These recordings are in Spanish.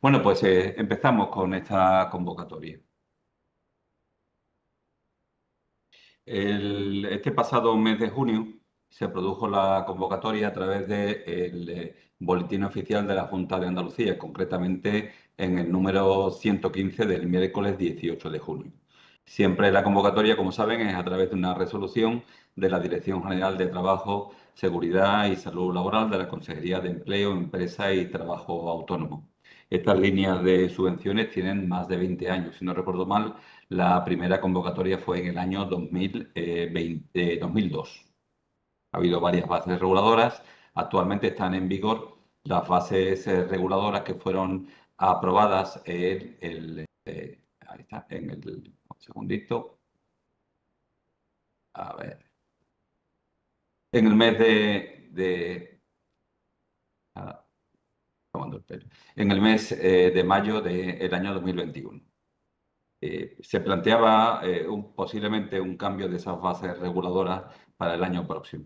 Bueno, pues empezamos con esta convocatoria. Este pasado mes de junio se produjo la convocatoria a través del Boletín Oficial de la Junta de Andalucía, concretamente en el número 115 del miércoles 18 de junio. Siempre la convocatoria, como saben, es a través de una resolución de la Dirección General de Trabajo, Seguridad y Salud Laboral de la Consejería de Empleo, Empresa y Trabajo Autónomo. Estas líneas de subvenciones tienen más de 20 años. Si no recuerdo mal, la primera convocatoria fue en el año 2002. Ha habido varias bases reguladoras. Actualmente están en vigor las bases reguladoras que fueron aprobadas ahí está, un segundito. A ver. En el mes ah, tomando el pelo. En el mes de mayo del año 2021. Se planteaba posiblemente un cambio de esas bases reguladoras para el año próximo.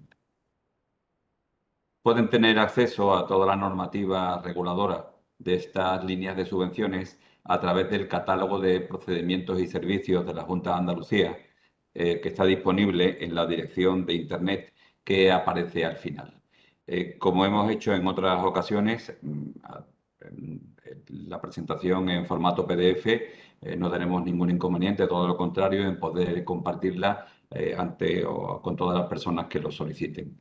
Pueden tener acceso a toda la normativa reguladora de estas líneas de subvenciones a través del catálogo de procedimientos y servicios de la Junta de Andalucía, que está disponible en la dirección de Internet que aparece al final. Como hemos hecho en otras ocasiones, la presentación en formato PDF, no tenemos ningún inconveniente, todo lo contrario, en poder compartirla con todas las personas que lo soliciten.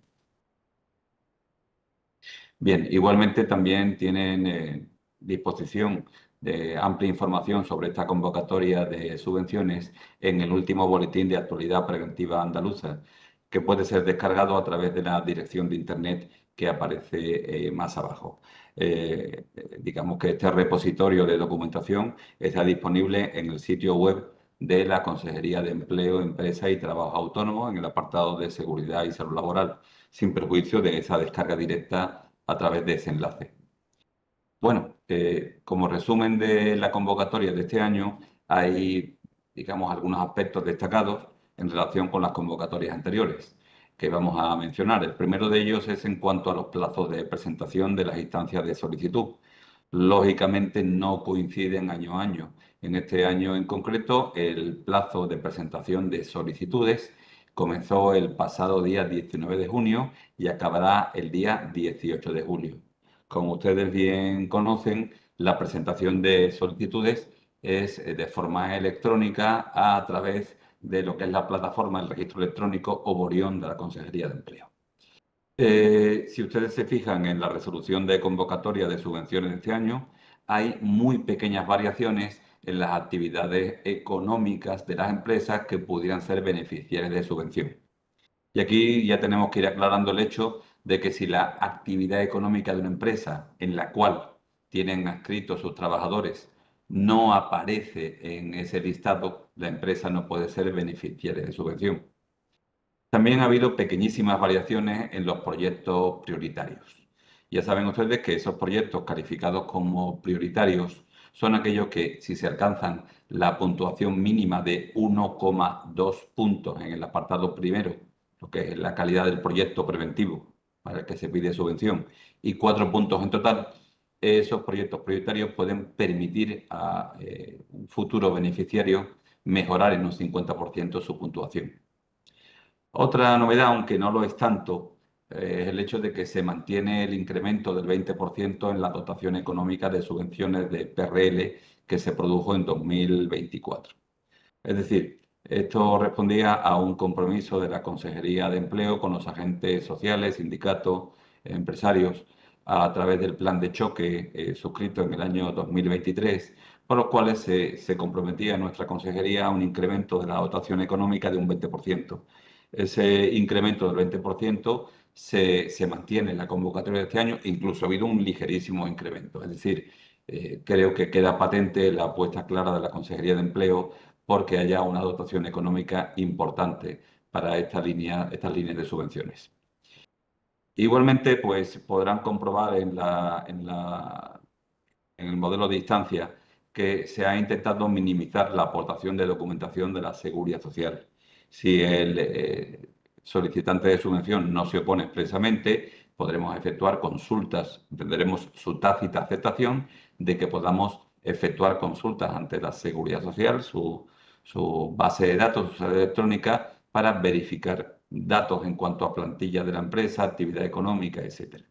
Bien, igualmente también tienen disposición de amplia información sobre esta convocatoria de subvenciones en el último boletín de actualidad preventiva andaluza, que puede ser descargado a través de la dirección de Internet que aparece más abajo. Digamos que este repositorio de documentación está disponible en el sitio web de la Consejería de Empleo, Empresa y Trabajo Autónomo en el apartado de Seguridad y Salud Laboral, sin perjuicio de esa descarga directa a través de ese enlace. Bueno, como resumen de la convocatoria de este año, hay, digamos, algunos aspectos destacados en relación con las convocatorias anteriores que vamos a mencionar. El primero de ellos es en cuanto a los plazos de presentación de las instancias de solicitud. Lógicamente no coinciden año a año. En este año en concreto, el plazo de presentación de solicitudes comenzó el pasado día 19 de junio y acabará el día 18 de julio. Como ustedes bien conocen, la presentación de solicitudes es de forma electrónica a través de lo que es la plataforma del registro electrónico Oborión de la Consejería de Empleo. Si ustedes se fijan en la resolución de convocatoria de subvenciones de este año, hay muy pequeñas variaciones en las actividades económicas de las empresas que pudieran ser beneficiarias de subvención. Y aquí ya tenemos que ir aclarando el hecho de que si la actividad económica de una empresa en la cual tienen adscritos sus trabajadores no aparece en ese listado, la empresa no puede ser beneficiaria de subvención. También ha habido pequeñísimas variaciones en los proyectos prioritarios. Ya saben ustedes que esos proyectos calificados como prioritarios son aquellos que, si se alcanzan la puntuación mínima de 1,2 puntos en el apartado primero, lo que es la calidad del proyecto preventivo para el que se pide subvención, y 4 puntos en total, esos proyectos prioritarios pueden permitir a un futuro beneficiario mejorar en un 50% su puntuación. Otra novedad, aunque no lo es tanto, es el hecho de que se mantiene el incremento del 20% en la dotación económica de subvenciones de PRL que se produjo en 2024. Es decir, esto respondía a un compromiso de la Consejería de Empleo con los agentes sociales, sindicatos, empresarios, a través del plan de choque suscrito en el año 2023, por los cuales se comprometía nuestra Consejería a un incremento de la dotación económica de un 20%. Ese incremento del 20% se mantiene en la convocatoria de este año, incluso ha habido un ligerísimo incremento. Es decir, creo que queda patente la apuesta clara de la Consejería de Empleo porque haya una dotación económica importante para estas líneas de subvenciones. Igualmente, pues podrán comprobar en el modelo de instancia que se ha intentado minimizar la aportación de documentación de la Seguridad Social. Si el solicitante de subvención no se opone expresamente, podremos efectuar consultas, tendremos su tácita aceptación de que podamos efectuar consultas ante la Seguridad Social, su base de datos, su sede electrónica, para verificar datos en cuanto a plantilla de la empresa, actividad económica, etcétera.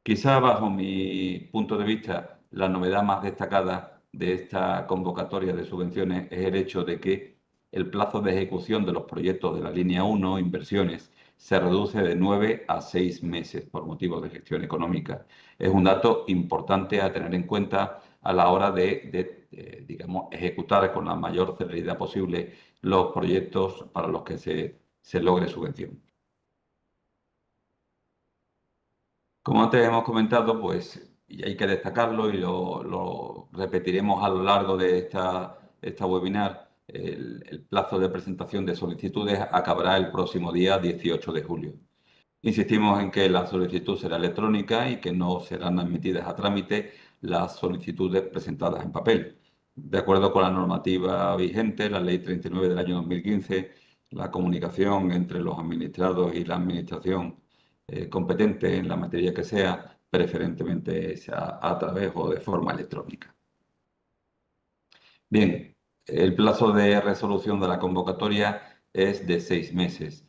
Quizá bajo mi punto de vista, la novedad más destacada de esta convocatoria de subvenciones es el hecho de que el plazo de ejecución de los proyectos de la línea 1, inversiones, se reduce de 9 a 6 meses por motivos de gestión económica. Es un dato importante a tener en cuenta a la hora de, digamos, ejecutar con la mayor celeridad posible los proyectos para los que se logre subvención. Como antes hemos comentado, pues, y hay que destacarlo y lo repetiremos a lo largo de esta webinar, el plazo de presentación de solicitudes acabará el próximo día 18 de julio. Insistimos en que la solicitud será electrónica y que no serán admitidas a trámite las solicitudes presentadas en papel. De acuerdo con la normativa vigente, la Ley 39 del año 2015, la comunicación entre los administrados y la administración competente en la materia que sea, preferentemente sea a través o de forma electrónica. Bien, el plazo de resolución de la convocatoria es de 6 meses.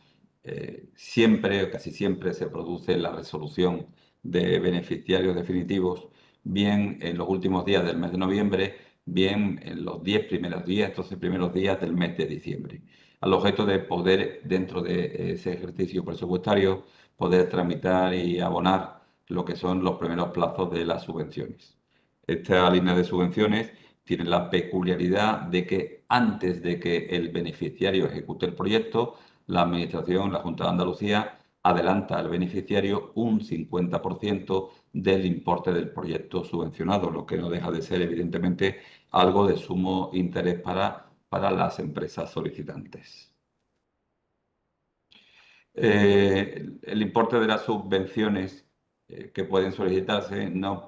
Siempre, o casi siempre, se produce la resolución de beneficiarios definitivos, bien en los últimos días del mes de noviembre, bien en los 10 primeros días, 12 primeros días del mes de diciembre, al objeto de poder, dentro de ese ejercicio presupuestario, poder tramitar y abonar lo que son los primeros plazos de las subvenciones. Esta línea de subvenciones tiene la peculiaridad de que antes de que el beneficiario ejecute el proyecto, la Administración, la Junta de Andalucía, adelanta al beneficiario un 50% del importe del proyecto subvencionado, lo que no deja de ser, evidentemente, algo de sumo interés para las empresas solicitantes. El importe de las subvenciones que pueden solicitarse no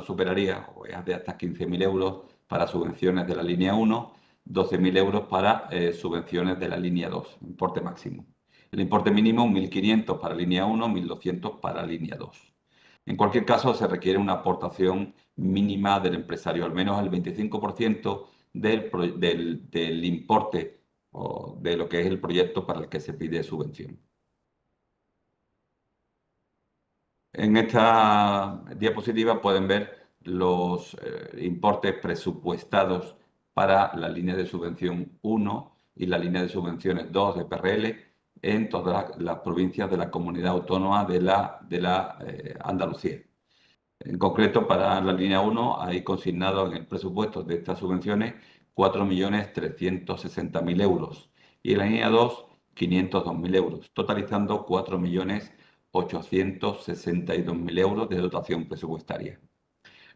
superaría, o es de hasta 15.000 euros para subvenciones de la línea 1, 12.000 euros para subvenciones de la línea 2, importe máximo. El importe mínimo, 1.500 para línea 1, 1.200 para línea 2. En cualquier caso, se requiere una aportación mínima del empresario, al menos el 25% del importe o de lo que es el proyecto para el que se pide subvención. En esta diapositiva pueden ver los importes presupuestados para la línea de subvención 1 y la línea de subvenciones 2 de PRL en todas las provincias de la comunidad autónoma de Andalucía. En concreto, para la línea 1 hay consignado en el presupuesto de estas subvenciones 4.360.000 euros y en la línea 2 502.000 euros, totalizando 4.862.000 euros de dotación presupuestaria.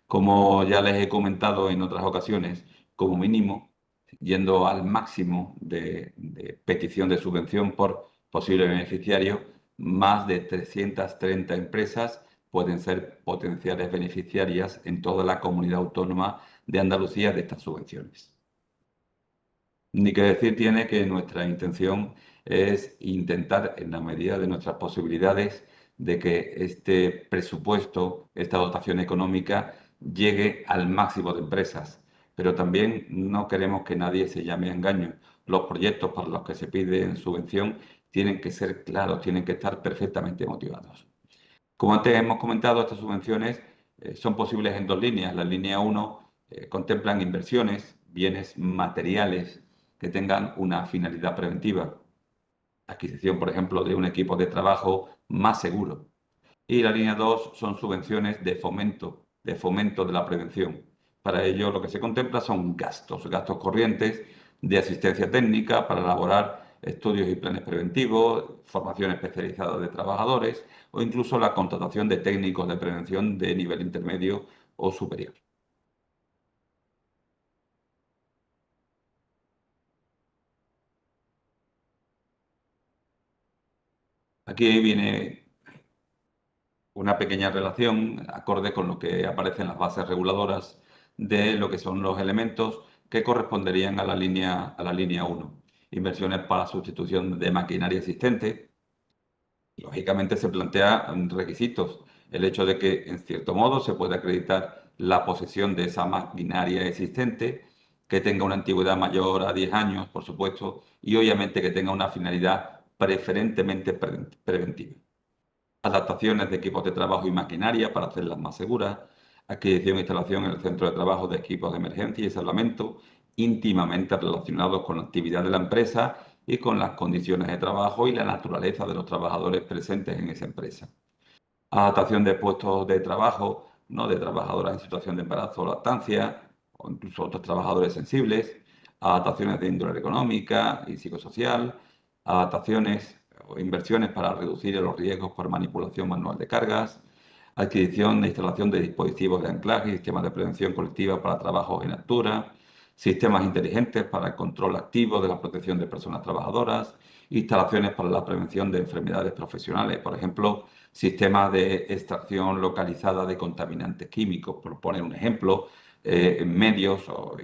Como ya les he comentado en otras ocasiones, como mínimo, yendo al máximo de petición de subvención por posible beneficiario, más de 330 empresas pueden ser potenciales beneficiarias en toda la comunidad autónoma de Andalucía de estas subvenciones. Ni que decir tiene que nuestra intención es intentar, en la medida de nuestras posibilidades, de que este presupuesto, esta dotación económica, llegue al máximo de empresas. Pero también no queremos que nadie se llame a engaño. Los proyectos para los que se pide subvención tienen que ser claros, tienen que estar perfectamente motivados. Como antes hemos comentado, estas subvenciones son posibles en dos líneas. La línea 1 contemplan inversiones, bienes materiales que tengan una finalidad preventiva. Adquisición, por ejemplo, de un equipo de trabajo más seguro. Y la línea 2 son subvenciones de fomento de la prevención. Para ello lo que se contempla son gastos corrientes de asistencia técnica para elaborar estudios y planes preventivos, formación especializada de trabajadores o incluso la contratación de técnicos de prevención de nivel intermedio o superior. Aquí viene una pequeña relación acorde con lo que aparece en las bases reguladoras de lo que son los elementos que corresponderían a la línea 1. Inversiones para sustitución de maquinaria existente. Lógicamente se plantean requisitos. El hecho de que, en cierto modo, se puede acreditar la posesión de esa maquinaria existente, que tenga una antigüedad mayor a 10 años, por supuesto, y obviamente que tenga una finalidad preferentemente preventiva. Adaptaciones de equipos de trabajo y maquinaria para hacerlas más seguras, adquisición e instalación en el centro de trabajo de equipos de emergencia y salvamento íntimamente relacionados con la actividad de la empresa y con las condiciones de trabajo y la naturaleza de los trabajadores presentes en esa empresa. Adaptación de puestos de trabajo, ¿no? De trabajadoras en situación de embarazo o lactancia, o incluso otros trabajadores sensibles, adaptaciones de índole económica y psicosocial, adaptaciones o inversiones para reducir los riesgos por manipulación manual de cargas, adquisición e instalación de dispositivos de anclaje y sistemas de prevención colectiva para trabajos en altura, sistemas inteligentes para el control activo de la protección de personas trabajadoras, instalaciones para la prevención de enfermedades profesionales, por ejemplo, sistemas de extracción localizada de contaminantes químicos, por poner un ejemplo, medios o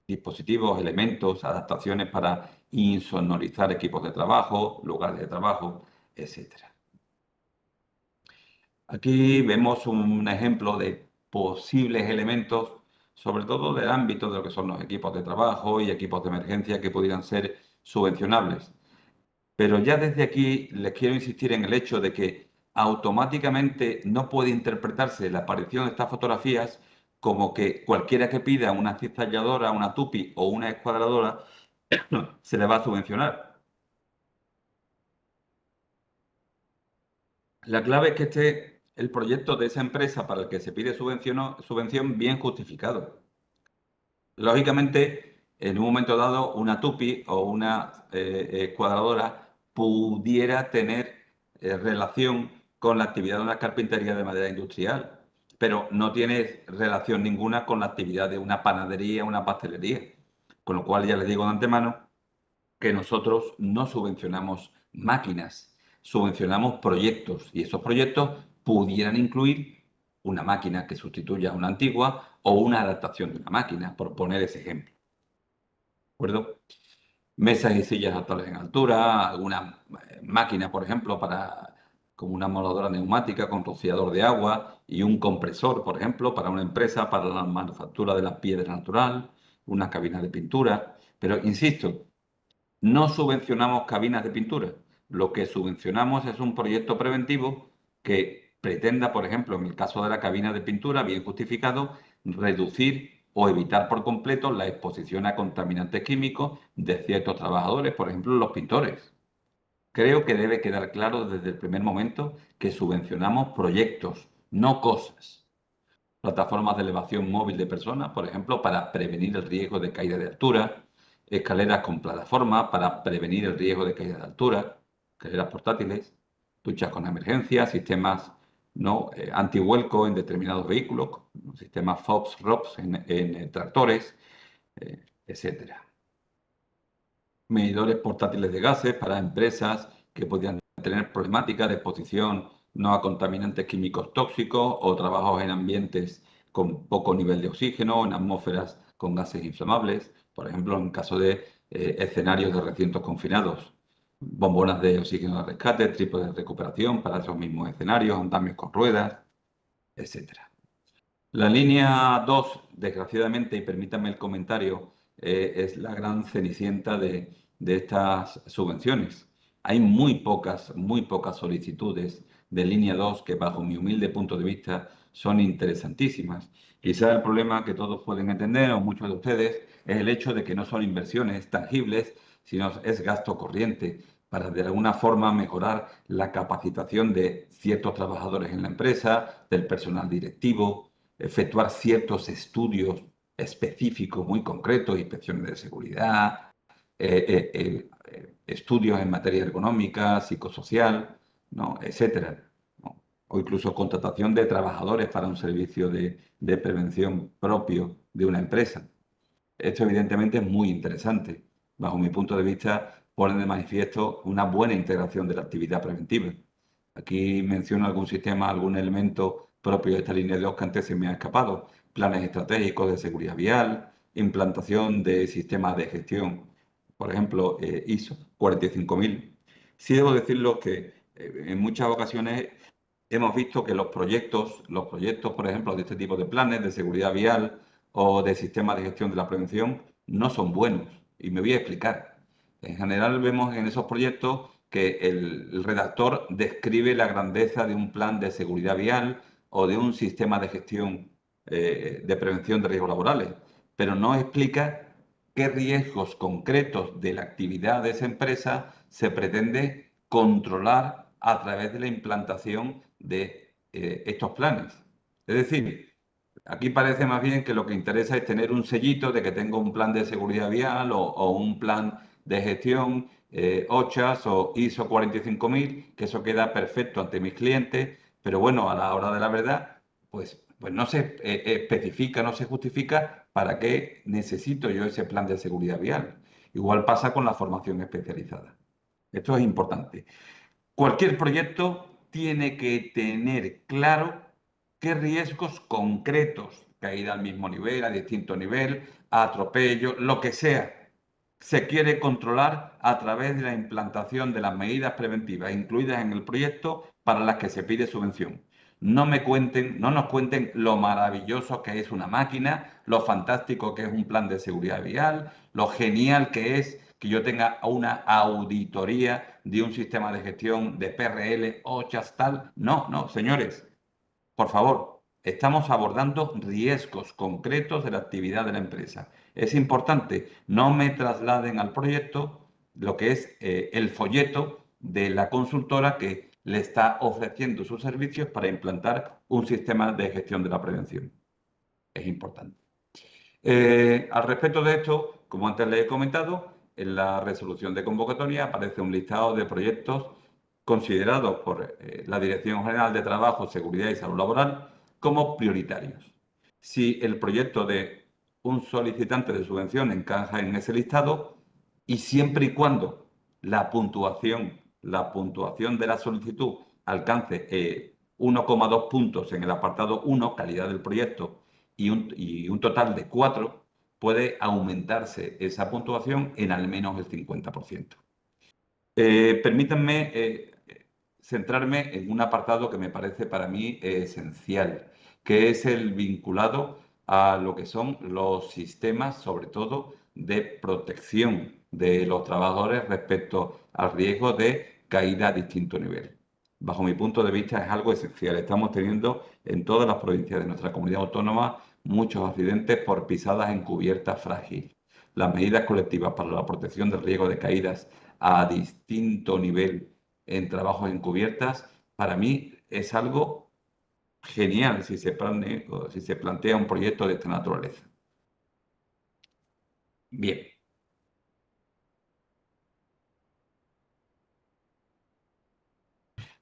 dispositivos, elementos, adaptaciones para insonorizar equipos de trabajo, lugares de trabajo, etcétera. Aquí vemos un ejemplo de posibles elementos, sobre todo del ámbito de lo que son los equipos de trabajo y equipos de emergencia que pudieran ser subvencionables. Pero ya desde aquí les quiero insistir en el hecho de que automáticamente no puede interpretarse la aparición de estas fotografías como que cualquiera que pida una cizalladora, una tupi o una escuadradora se le va a subvencionar. La clave es que esté el proyecto de esa empresa para el que se pide subvención bien justificado. Lógicamente, en un momento dado, una tupi o una escuadradora pudiera tener relación con la actividad de una carpintería de madera industrial, pero no tiene relación ninguna con la actividad de una panadería o una pastelería. Con lo cual ya les digo de antemano que nosotros no subvencionamos máquinas, subvencionamos proyectos y esos proyectos pudieran incluir una máquina que sustituya a una antigua o una adaptación de una máquina, por poner ese ejemplo. ¿De acuerdo? Mesas y sillas adaptables en altura, alguna máquina, por ejemplo, como una moladora neumática con rociador de agua y un compresor, por ejemplo, para una empresa, para la manufactura de la piedra natural, una cabina de pintura. Pero, insisto, no subvencionamos cabinas de pintura. Lo que subvencionamos es un proyecto preventivo que pretenda, por ejemplo, en el caso de la cabina de pintura, bien justificado, reducir o evitar por completo la exposición a contaminantes químicos de ciertos trabajadores, por ejemplo, los pintores. Creo que debe quedar claro desde el primer momento que subvencionamos proyectos, no cosas. Plataformas de elevación móvil de personas, por ejemplo, para prevenir el riesgo de caída de altura, escaleras con plataforma para prevenir el riesgo de caída de altura, escaleras portátiles, duchas con emergencia, sistemas ¿no? Antivuelco en determinados vehículos, sistemas FOPS, ROPS en tractores, etcétera. Medidores portátiles de gases para empresas que podrían tener problemáticas de exposición no a contaminantes químicos tóxicos o trabajos en ambientes con poco nivel de oxígeno, en atmósferas con gases inflamables, por ejemplo, en caso de escenarios de recintos confinados, bombonas de oxígeno de rescate, trípodes de recuperación para esos mismos escenarios, andamios con ruedas, etcétera. La línea 2, desgraciadamente, y permítanme el comentario, es la gran cenicienta de estas subvenciones. Hay muy pocas solicitudes de línea 2 que, bajo mi humilde punto de vista, son interesantísimas. Quizá el problema que todos pueden entender, o muchos de ustedes, es el hecho de que no son inversiones tangibles, sino es gasto corriente para de alguna forma mejorar la capacitación de ciertos trabajadores en la empresa, del personal directivo, efectuar ciertos estudios específicos muy concretos, inspecciones de seguridad, estudios en materia ergonómica, psicosocial, ¿no? Etcétera, ¿no? O incluso contratación de trabajadores para un servicio de prevención propio de una empresa. Esto evidentemente es muy interesante. Bajo mi punto de vista, pone de manifiesto una buena integración de la actividad preventiva. Aquí menciono algún sistema, algún elemento propio de esta línea de dos que antes se me ha escapado. Planes estratégicos de seguridad vial, implantación de sistemas de gestión, por ejemplo, ISO 45000. Sí debo decirlo que en muchas ocasiones hemos visto que los proyectos, por ejemplo, de este tipo de planes de seguridad vial o de sistemas de gestión de la prevención, no son buenos. Y me voy a explicar. En general vemos en esos proyectos que el redactor describe la grandeza de un plan de seguridad vial o de un sistema de gestión de prevención de riesgos laborales, pero no explica qué riesgos concretos de la actividad de esa empresa se pretende controlar a través de la implantación de estos planes. Es decir, aquí parece más bien que lo que interesa es tener un sellito de que tengo un plan de seguridad vial o un plan de gestión OCHAS o ISO 45000, que eso queda perfecto ante mis clientes, pero bueno, a la hora de la verdad, pues no se especifica, no se justifica para qué necesito yo ese plan de seguridad vial. Igual pasa con la formación especializada. Esto es importante. Cualquier proyecto tiene que tener claro qué riesgos concretos, caída al mismo nivel, a distinto nivel, atropello, lo que sea, se quiere controlar a través de la implantación de las medidas preventivas incluidas en el proyecto para las que se pide subvención. No nos cuenten lo maravilloso que es una máquina, lo fantástico que es un plan de seguridad vial, lo genial que es que yo tenga una auditoría de un sistema de gestión de PRL o tal. No, no, señores, por favor, estamos abordando riesgos concretos de la actividad de la empresa. Es importante, no me trasladen al proyecto lo que es el folleto de la consultora que le está ofreciendo sus servicios para implantar un sistema de gestión de la prevención. Es importante. Al respecto de esto, como antes les he comentado, en la resolución de convocatoria aparece un listado de proyectos considerados por la Dirección General de Trabajo, Seguridad y Salud Laboral como prioritarios. Si el proyecto de un solicitante de subvención encaja en ese listado y siempre y cuando la puntuación de la solicitud alcance 1,2 puntos en el apartado 1, calidad del proyecto, y un total de 4, puede aumentarse esa puntuación en al menos el 50%. Permítanme centrarme en un apartado que me parece para mí esencial, que es el vinculado a lo que son los sistemas, sobre todo, de protección de los trabajadores respecto al riesgo de caída a distinto nivel. Bajo mi punto de vista es algo esencial. Estamos teniendo en todas las provincias de nuestra comunidad autónoma muchos accidentes por pisadas en cubierta frágil. Las medidas colectivas para la protección del riesgo de caídas a distinto nivel en trabajos encubiertas, para mí es algo genial si se plantea un proyecto de esta naturaleza. Bien,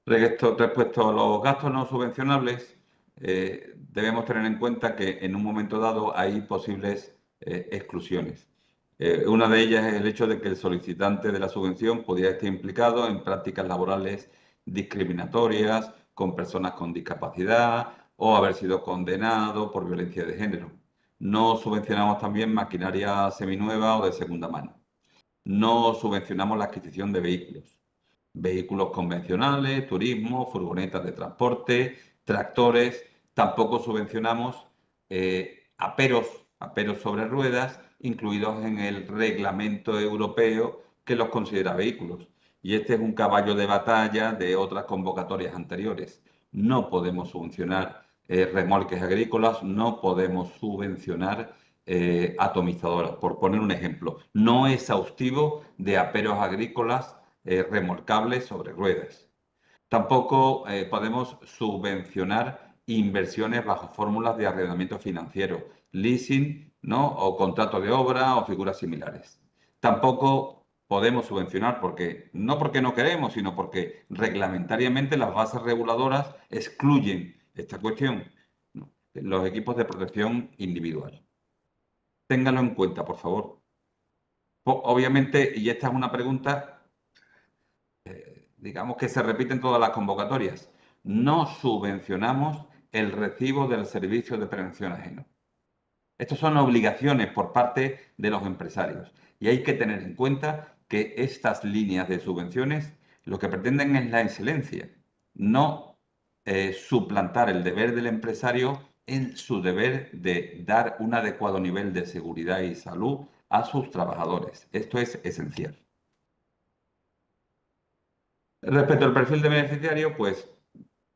respecto a los gastos no subvencionables, debemos tener en cuenta que en un momento dado hay posibles exclusiones. Una de ellas es el hecho de que el solicitante de la subvención podría estar implicado en prácticas laborales discriminatorias con personas con discapacidad o haber sido condenado por violencia de género. No subvencionamos también maquinaria seminueva o de segunda mano. No subvencionamos la adquisición de vehículos convencionales, turismo, furgonetas de transporte, tractores. Tampoco subvencionamos aperos, aperos sobre ruedas, incluidos en el reglamento europeo que los considera vehículos. Y este es un caballo de batalla de otras convocatorias anteriores. No podemos subvencionar remolques agrícolas, no podemos subvencionar atomizadoras, por poner un ejemplo, no exhaustivo de aperos agrícolas remolcables sobre ruedas. Tampoco podemos subvencionar inversiones bajo fórmulas de arrendamiento financiero, leasing, ¿no? O contrato de obra o figuras similares. Tampoco podemos subvencionar no porque no queremos, sino porque reglamentariamente las bases reguladoras excluyen esta cuestión, ¿no? Los equipos de protección individual. Ténganlo en cuenta, por favor. Obviamente, y esta es una pregunta digamos que se repiten todas las convocatorias. No subvencionamos el recibo del servicio de prevención ajeno. Estas son obligaciones por parte de los empresarios y hay que tener en cuenta que estas líneas de subvenciones lo que pretenden es la excelencia, no suplantar el deber del empresario en su deber de dar un adecuado nivel de seguridad y salud a sus trabajadores. Esto es esencial. Respecto al perfil de beneficiario, pues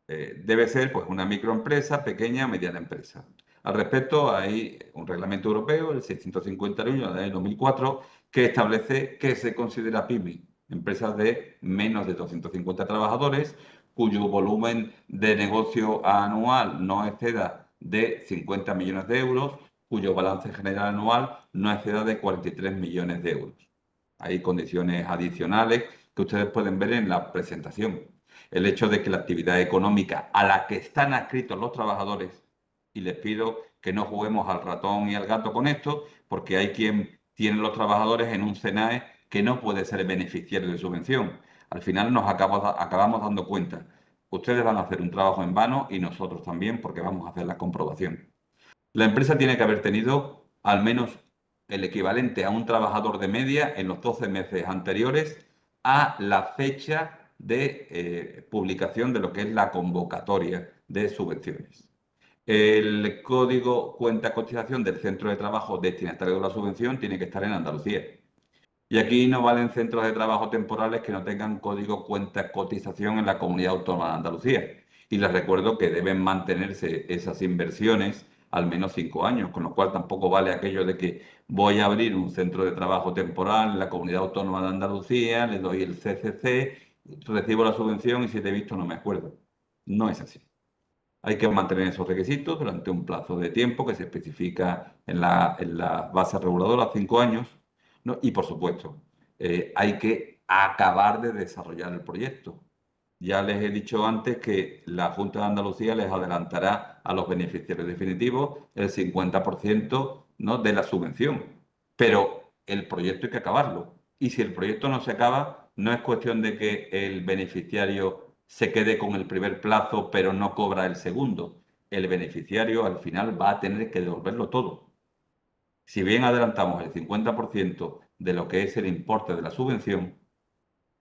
debe ser pues, una microempresa, pequeña, mediana empresa. Al respecto, hay un reglamento europeo, el 651 del 2004, que establece que se considera PYME, empresas de menos de 250 trabajadores, cuyo volumen de negocio anual no exceda de 50 millones de euros, cuyo balance general anual no exceda de 43 millones de euros. Hay condiciones adicionales que ustedes pueden ver en la presentación. El hecho de que la actividad económica a la que están adscritos los trabajadores, y les pido que no juguemos al ratón y al gato con esto, porque hay quien tiene los trabajadores en un SENAE que no puede ser beneficiario de subvención. Al final nos acabamos dando cuenta. Ustedes van a hacer un trabajo en vano y nosotros también, porque vamos a hacer la comprobación. La empresa tiene que haber tenido al menos el equivalente a un trabajador de media en los 12 meses anteriores a la fecha de publicación de lo que es la convocatoria de subvenciones. El código cuenta cotización del centro de trabajo destinatario de la subvención tiene que estar en Andalucía. Y aquí no valen centros de trabajo temporales que no tengan código cuenta cotización en la Comunidad Autónoma de Andalucía. Y les recuerdo que deben mantenerse esas inversiones al menos 5 años, con lo cual tampoco vale aquello de que voy a abrir un centro de trabajo temporal en la Comunidad Autónoma de Andalucía, le doy el CCC, recibo la subvención y si te he visto no me acuerdo. No es así. Hay que mantener esos requisitos durante un plazo de tiempo que se especifica en la base reguladora, 5 años, ¿no? Y por supuesto, hay que acabar de desarrollar el proyecto. Ya les he dicho antes que la Junta de Andalucía les adelantará a los beneficiarios definitivos el 50%, ¿no?, de la subvención. Pero el proyecto hay que acabarlo. Y si el proyecto no se acaba, no es cuestión de que el beneficiario se quede con el primer plazo pero no cobra el segundo. El beneficiario al final va a tener que devolverlo todo. Si bien adelantamos el 50% de lo que es el importe de la subvención,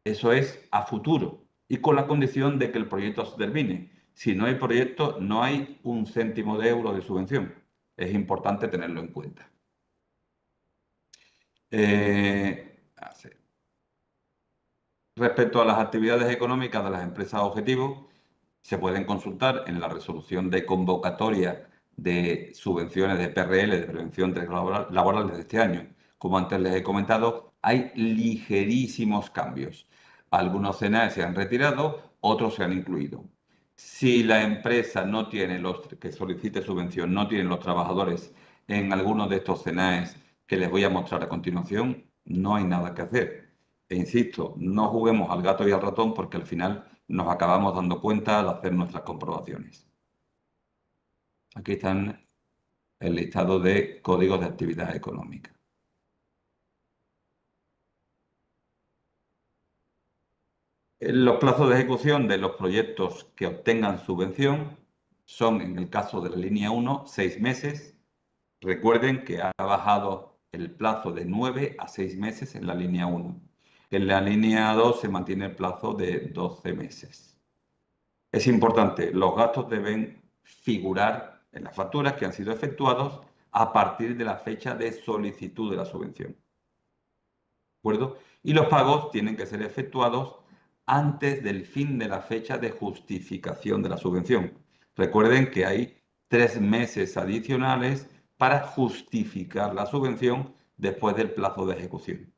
eso es a futuro y con la condición de que el proyecto se termine. Si no hay proyecto, no hay un céntimo de euro de subvención. Es importante tenerlo en cuenta. Así. Respecto a las actividades económicas de las empresas objetivos, se pueden consultar en la resolución de convocatoria de subvenciones de PRL, de prevención de riesgos laborales de este año. Como antes les he comentado, hay ligerísimos cambios. Algunos CNAE se han retirado, otros se han incluido. Si la empresa no tiene los que solicite subvención, no tiene los trabajadores en algunos de estos CNAEs que les voy a mostrar a continuación, no hay nada que hacer. E insisto, no juguemos al gato y al ratón porque al final nos acabamos dando cuenta al hacer nuestras comprobaciones. Aquí están el listado de códigos de actividad económica. Los plazos de ejecución de los proyectos que obtengan subvención son, en el caso de la línea 1, 6 meses. Recuerden que ha bajado el plazo de 9 a 6 meses en la línea 1. En la línea 2 se mantiene el plazo de 12 meses. Es importante, los gastos deben figurar en las facturas que han sido efectuados a partir de la fecha de solicitud de la subvención. ¿De acuerdo? Y los pagos tienen que ser efectuados antes del fin de la fecha de justificación de la subvención. Recuerden que hay 3 meses adicionales para justificar la subvención después del plazo de ejecución.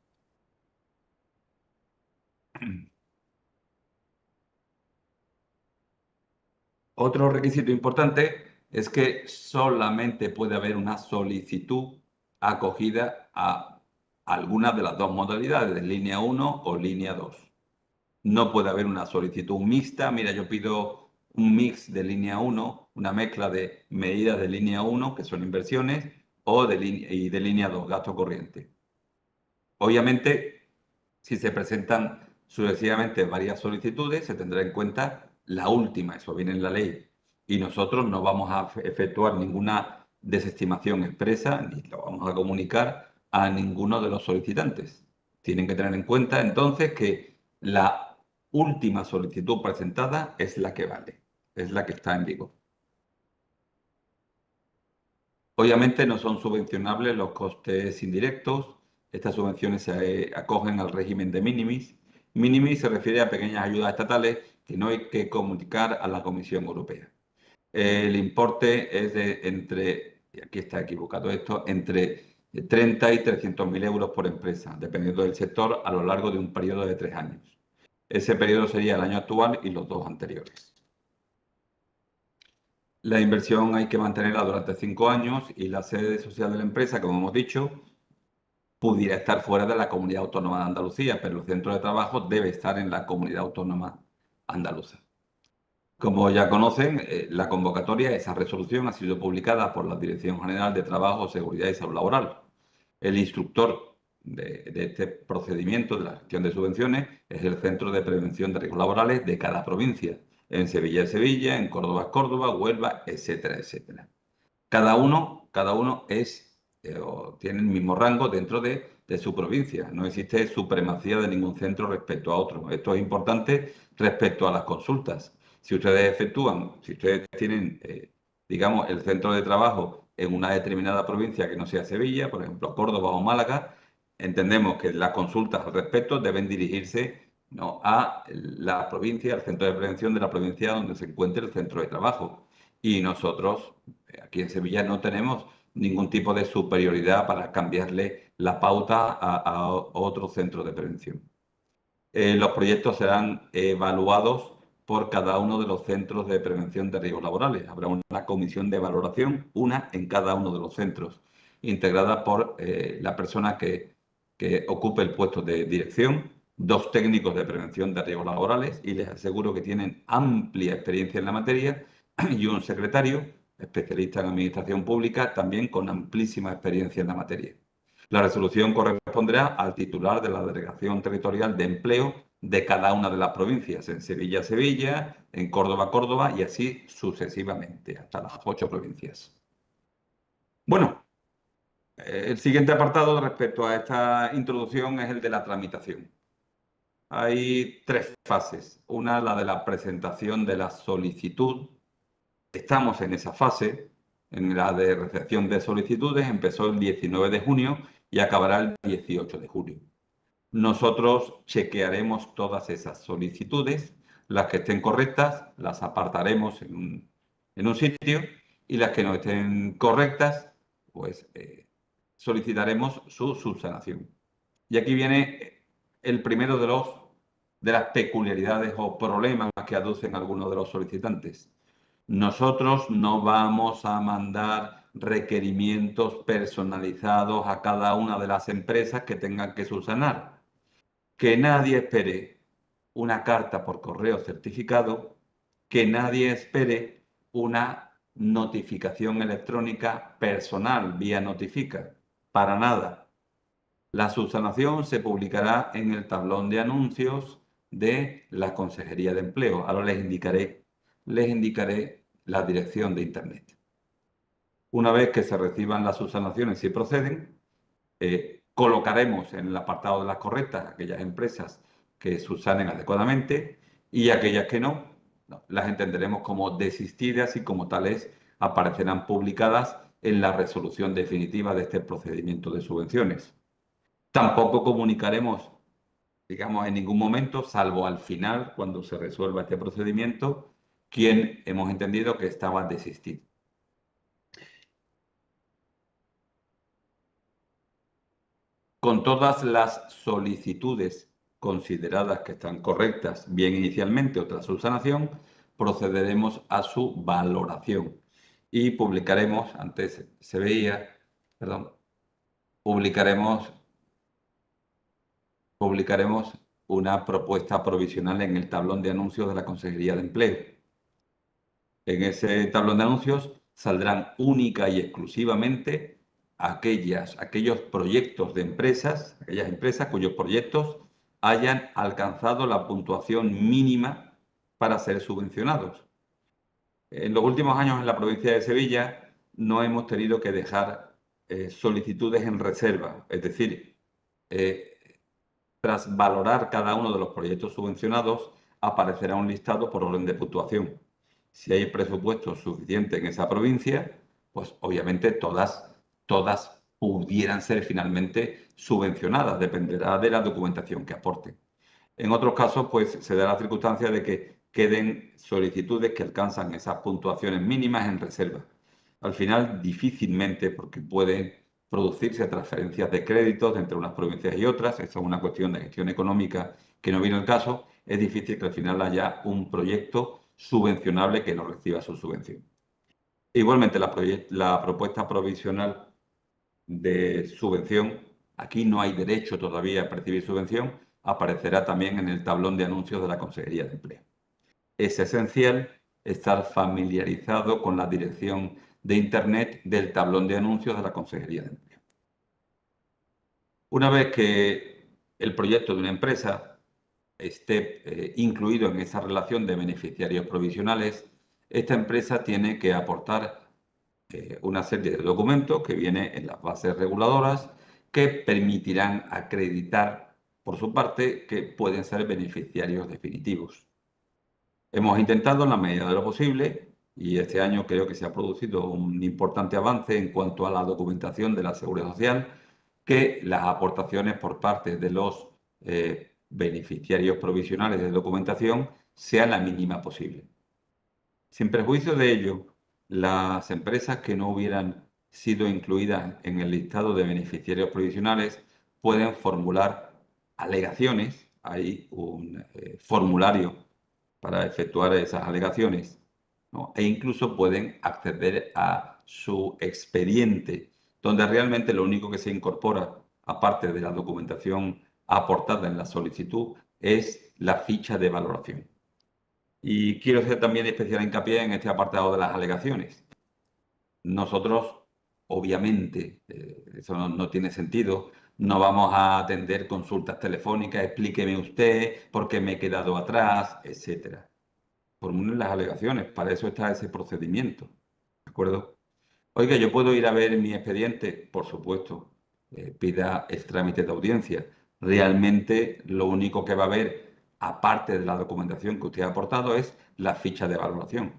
Otro requisito importante es que solamente puede haber una solicitud acogida a alguna de las dos modalidades, de línea 1 o línea 2. No puede haber una solicitud mixta. Mira, yo pido un mix de línea 1, una mezcla de medidas de línea 1, que son inversiones, y de línea 2, gasto corriente. Obviamente, si se presentan sucesivamente varias solicitudes, se tendrá en cuenta la última, eso viene en la ley. Y nosotros no vamos a efectuar ninguna desestimación expresa ni lo vamos a comunicar a ninguno de los solicitantes. Tienen que tener en cuenta entonces que la última solicitud presentada es la que vale. es la que está en vigor. Obviamente no son subvencionables los costes indirectos. Estas subvenciones se acogen al régimen de minimis. Minimis se refiere a pequeñas ayudas estatales que no hay que comunicar a la Comisión Europea. El importe es de entre, y aquí está equivocado esto, entre 30 y 300.000 euros por empresa, dependiendo del sector, a lo largo de un periodo de 3 años. Ese periodo sería el año actual y los 2 anteriores. La inversión hay que mantenerla durante 5 años y la sede social de la empresa, como hemos dicho, pudiera estar fuera de la comunidad autónoma de Andalucía, pero el centro de trabajo debe estar en la comunidad autónoma andaluza. Como ya conocen, la convocatoria, esa resolución ha sido publicada por la Dirección General de Trabajo, Seguridad y Salud Laboral. El instructor de este procedimiento de la gestión de subvenciones es el Centro de Prevención de Riesgos Laborales de cada provincia. En Sevilla, en Córdoba, Huelva, etcétera, etcétera. Cada uno tiene el mismo rango dentro de su provincia. No existe supremacía de ningún centro respecto a otro. Esto es importante respecto a las consultas. Si ustedes tienen, digamos, el centro de trabajo en una determinada provincia que no sea Sevilla, por ejemplo, Córdoba o Málaga, entendemos que las consultas al respecto deben dirigirse, ¿no?, a la provincia, al centro de prevención de la provincia donde se encuentre el centro de trabajo. Y nosotros, aquí en Sevilla, no tenemos ningún tipo de superioridad para cambiarle la pauta a otro centro de prevención. Los proyectos serán evaluados por cada uno de los centros de prevención de riesgos laborales. Habrá una comisión de valoración, una en cada uno de los centros, integrada por la persona que ocupe el puesto de dirección, 2 técnicos de prevención de riesgos laborales, y les aseguro que tienen amplia experiencia en la materia, y un secretario, especialista en administración pública, también con amplísima experiencia en la materia. La resolución corresponderá al titular de la Delegación Territorial de Empleo de cada una de las provincias, en Sevilla, en Córdoba y así sucesivamente, hasta las 8 provincias. Bueno, el siguiente apartado respecto a esta introducción es el de la tramitación. Hay 3 fases. Una, la de la presentación de la solicitud. Estamos en esa fase, en la de recepción de solicitudes. Empezó el 19 de junio y acabará el 18 de julio. Nosotros chequearemos todas esas solicitudes, las que estén correctas las apartaremos en un sitio, y las que no estén correctas, pues solicitaremos su subsanación. Y aquí viene el primero de las peculiaridades o problemas que aducen algunos de los solicitantes. Nosotros no vamos a mandar requerimientos personalizados a cada una de las empresas que tengan que subsanar. Que nadie espere una carta por correo certificado, que nadie espere una notificación electrónica personal vía Notifica, para nada. La subsanación se publicará en el tablón de anuncios de la Consejería de Empleo. Ahora les indicaré la dirección de Internet. Una vez que se reciban las subsanaciones, si proceden, colocaremos en el apartado de las correctas aquellas empresas que subsanen adecuadamente, y aquellas que no, las entenderemos como desistidas y como tales aparecerán publicadas en la resolución definitiva de este procedimiento de subvenciones. Tampoco comunicaremos, digamos, en ningún momento, salvo al final, cuando se resuelva este procedimiento, quién hemos entendido que estaba desistido. Con todas las solicitudes consideradas que están correctas, bien inicialmente o tras subsanación, procederemos a su valoración y publicaremos, antes se veía, perdón, publicaremos una propuesta provisional en el tablón de anuncios de la Consejería de Empleo. En ese tablón de anuncios saldrán única y exclusivamente aquellos proyectos de empresas, aquellas empresas cuyos proyectos hayan alcanzado la puntuación mínima para ser subvencionados. En los últimos años en la provincia de Sevilla no hemos tenido que dejar solicitudes en reserva, es decir, tras valorar cada uno de los proyectos subvencionados, aparecerá un listado por orden de puntuación. Si hay presupuesto suficiente en esa provincia, pues obviamente todas pudieran ser finalmente subvencionadas, dependerá de la documentación que aporten. En otros casos, pues se da la circunstancia de que queden solicitudes que alcanzan esas puntuaciones mínimas en reserva. Al final, difícilmente, porque pueden producirse transferencias de créditos entre unas provincias y otras, eso es una cuestión de gestión económica que no viene al caso, es difícil que al final haya un proyecto subvencionable que no reciba su subvención. Igualmente, la propuesta provisional de subvención, aquí no hay derecho todavía a percibir subvención, aparecerá también en el tablón de anuncios de la Consejería de Empleo. Es esencial estar familiarizado con la dirección de Internet del tablón de anuncios de la Consejería de Empleo. Una vez que el proyecto de una empresa esté incluido en esa relación de beneficiarios provisionales, esta empresa tiene que aportar una serie de documentos que vienen en las bases reguladoras que permitirán acreditar, por su parte, que pueden ser beneficiarios definitivos. Hemos intentado, en la medida de lo posible, y este año creo que se ha producido un importante avance en cuanto a la documentación de la Seguridad Social, que las aportaciones por parte de los beneficiarios provisionales de documentación sean la mínima posible. Sin perjuicio de ello, las empresas que no hubieran sido incluidas en el listado de beneficiarios provisionales pueden formular alegaciones. Hay un formulario para efectuar esas alegaciones, ¿no? E incluso pueden acceder a su expediente, donde realmente lo único que se incorpora, aparte de la documentación aportada en la solicitud, es la ficha de valoración. Y quiero hacer también especial hincapié en este apartado de las alegaciones. Nosotros, obviamente, eso no tiene sentido, no vamos a atender consultas telefónicas, explíqueme usted por qué me he quedado atrás, etcétera. Formulen las alegaciones, para eso está ese procedimiento, ¿de acuerdo? Oiga, ¿yo puedo ir a ver mi expediente? Por supuesto, pida el trámite de audiencia. Realmente lo único que va a haber, aparte de la documentación que usted ha aportado, es la ficha de valoración.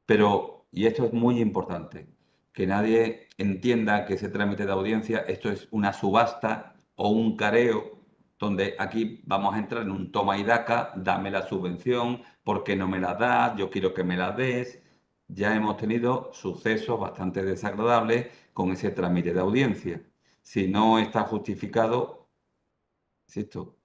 Pero, y esto es muy importante, que nadie entienda que ese trámite de audiencia, esto es una subasta o un careo, donde aquí vamos a entrar en un toma y daca, dame la subvención, ¿por qué no me la das? Yo quiero que me la des. Ya hemos tenido sucesos bastante desagradables con ese trámite de audiencia. Si no está justificado, insisto,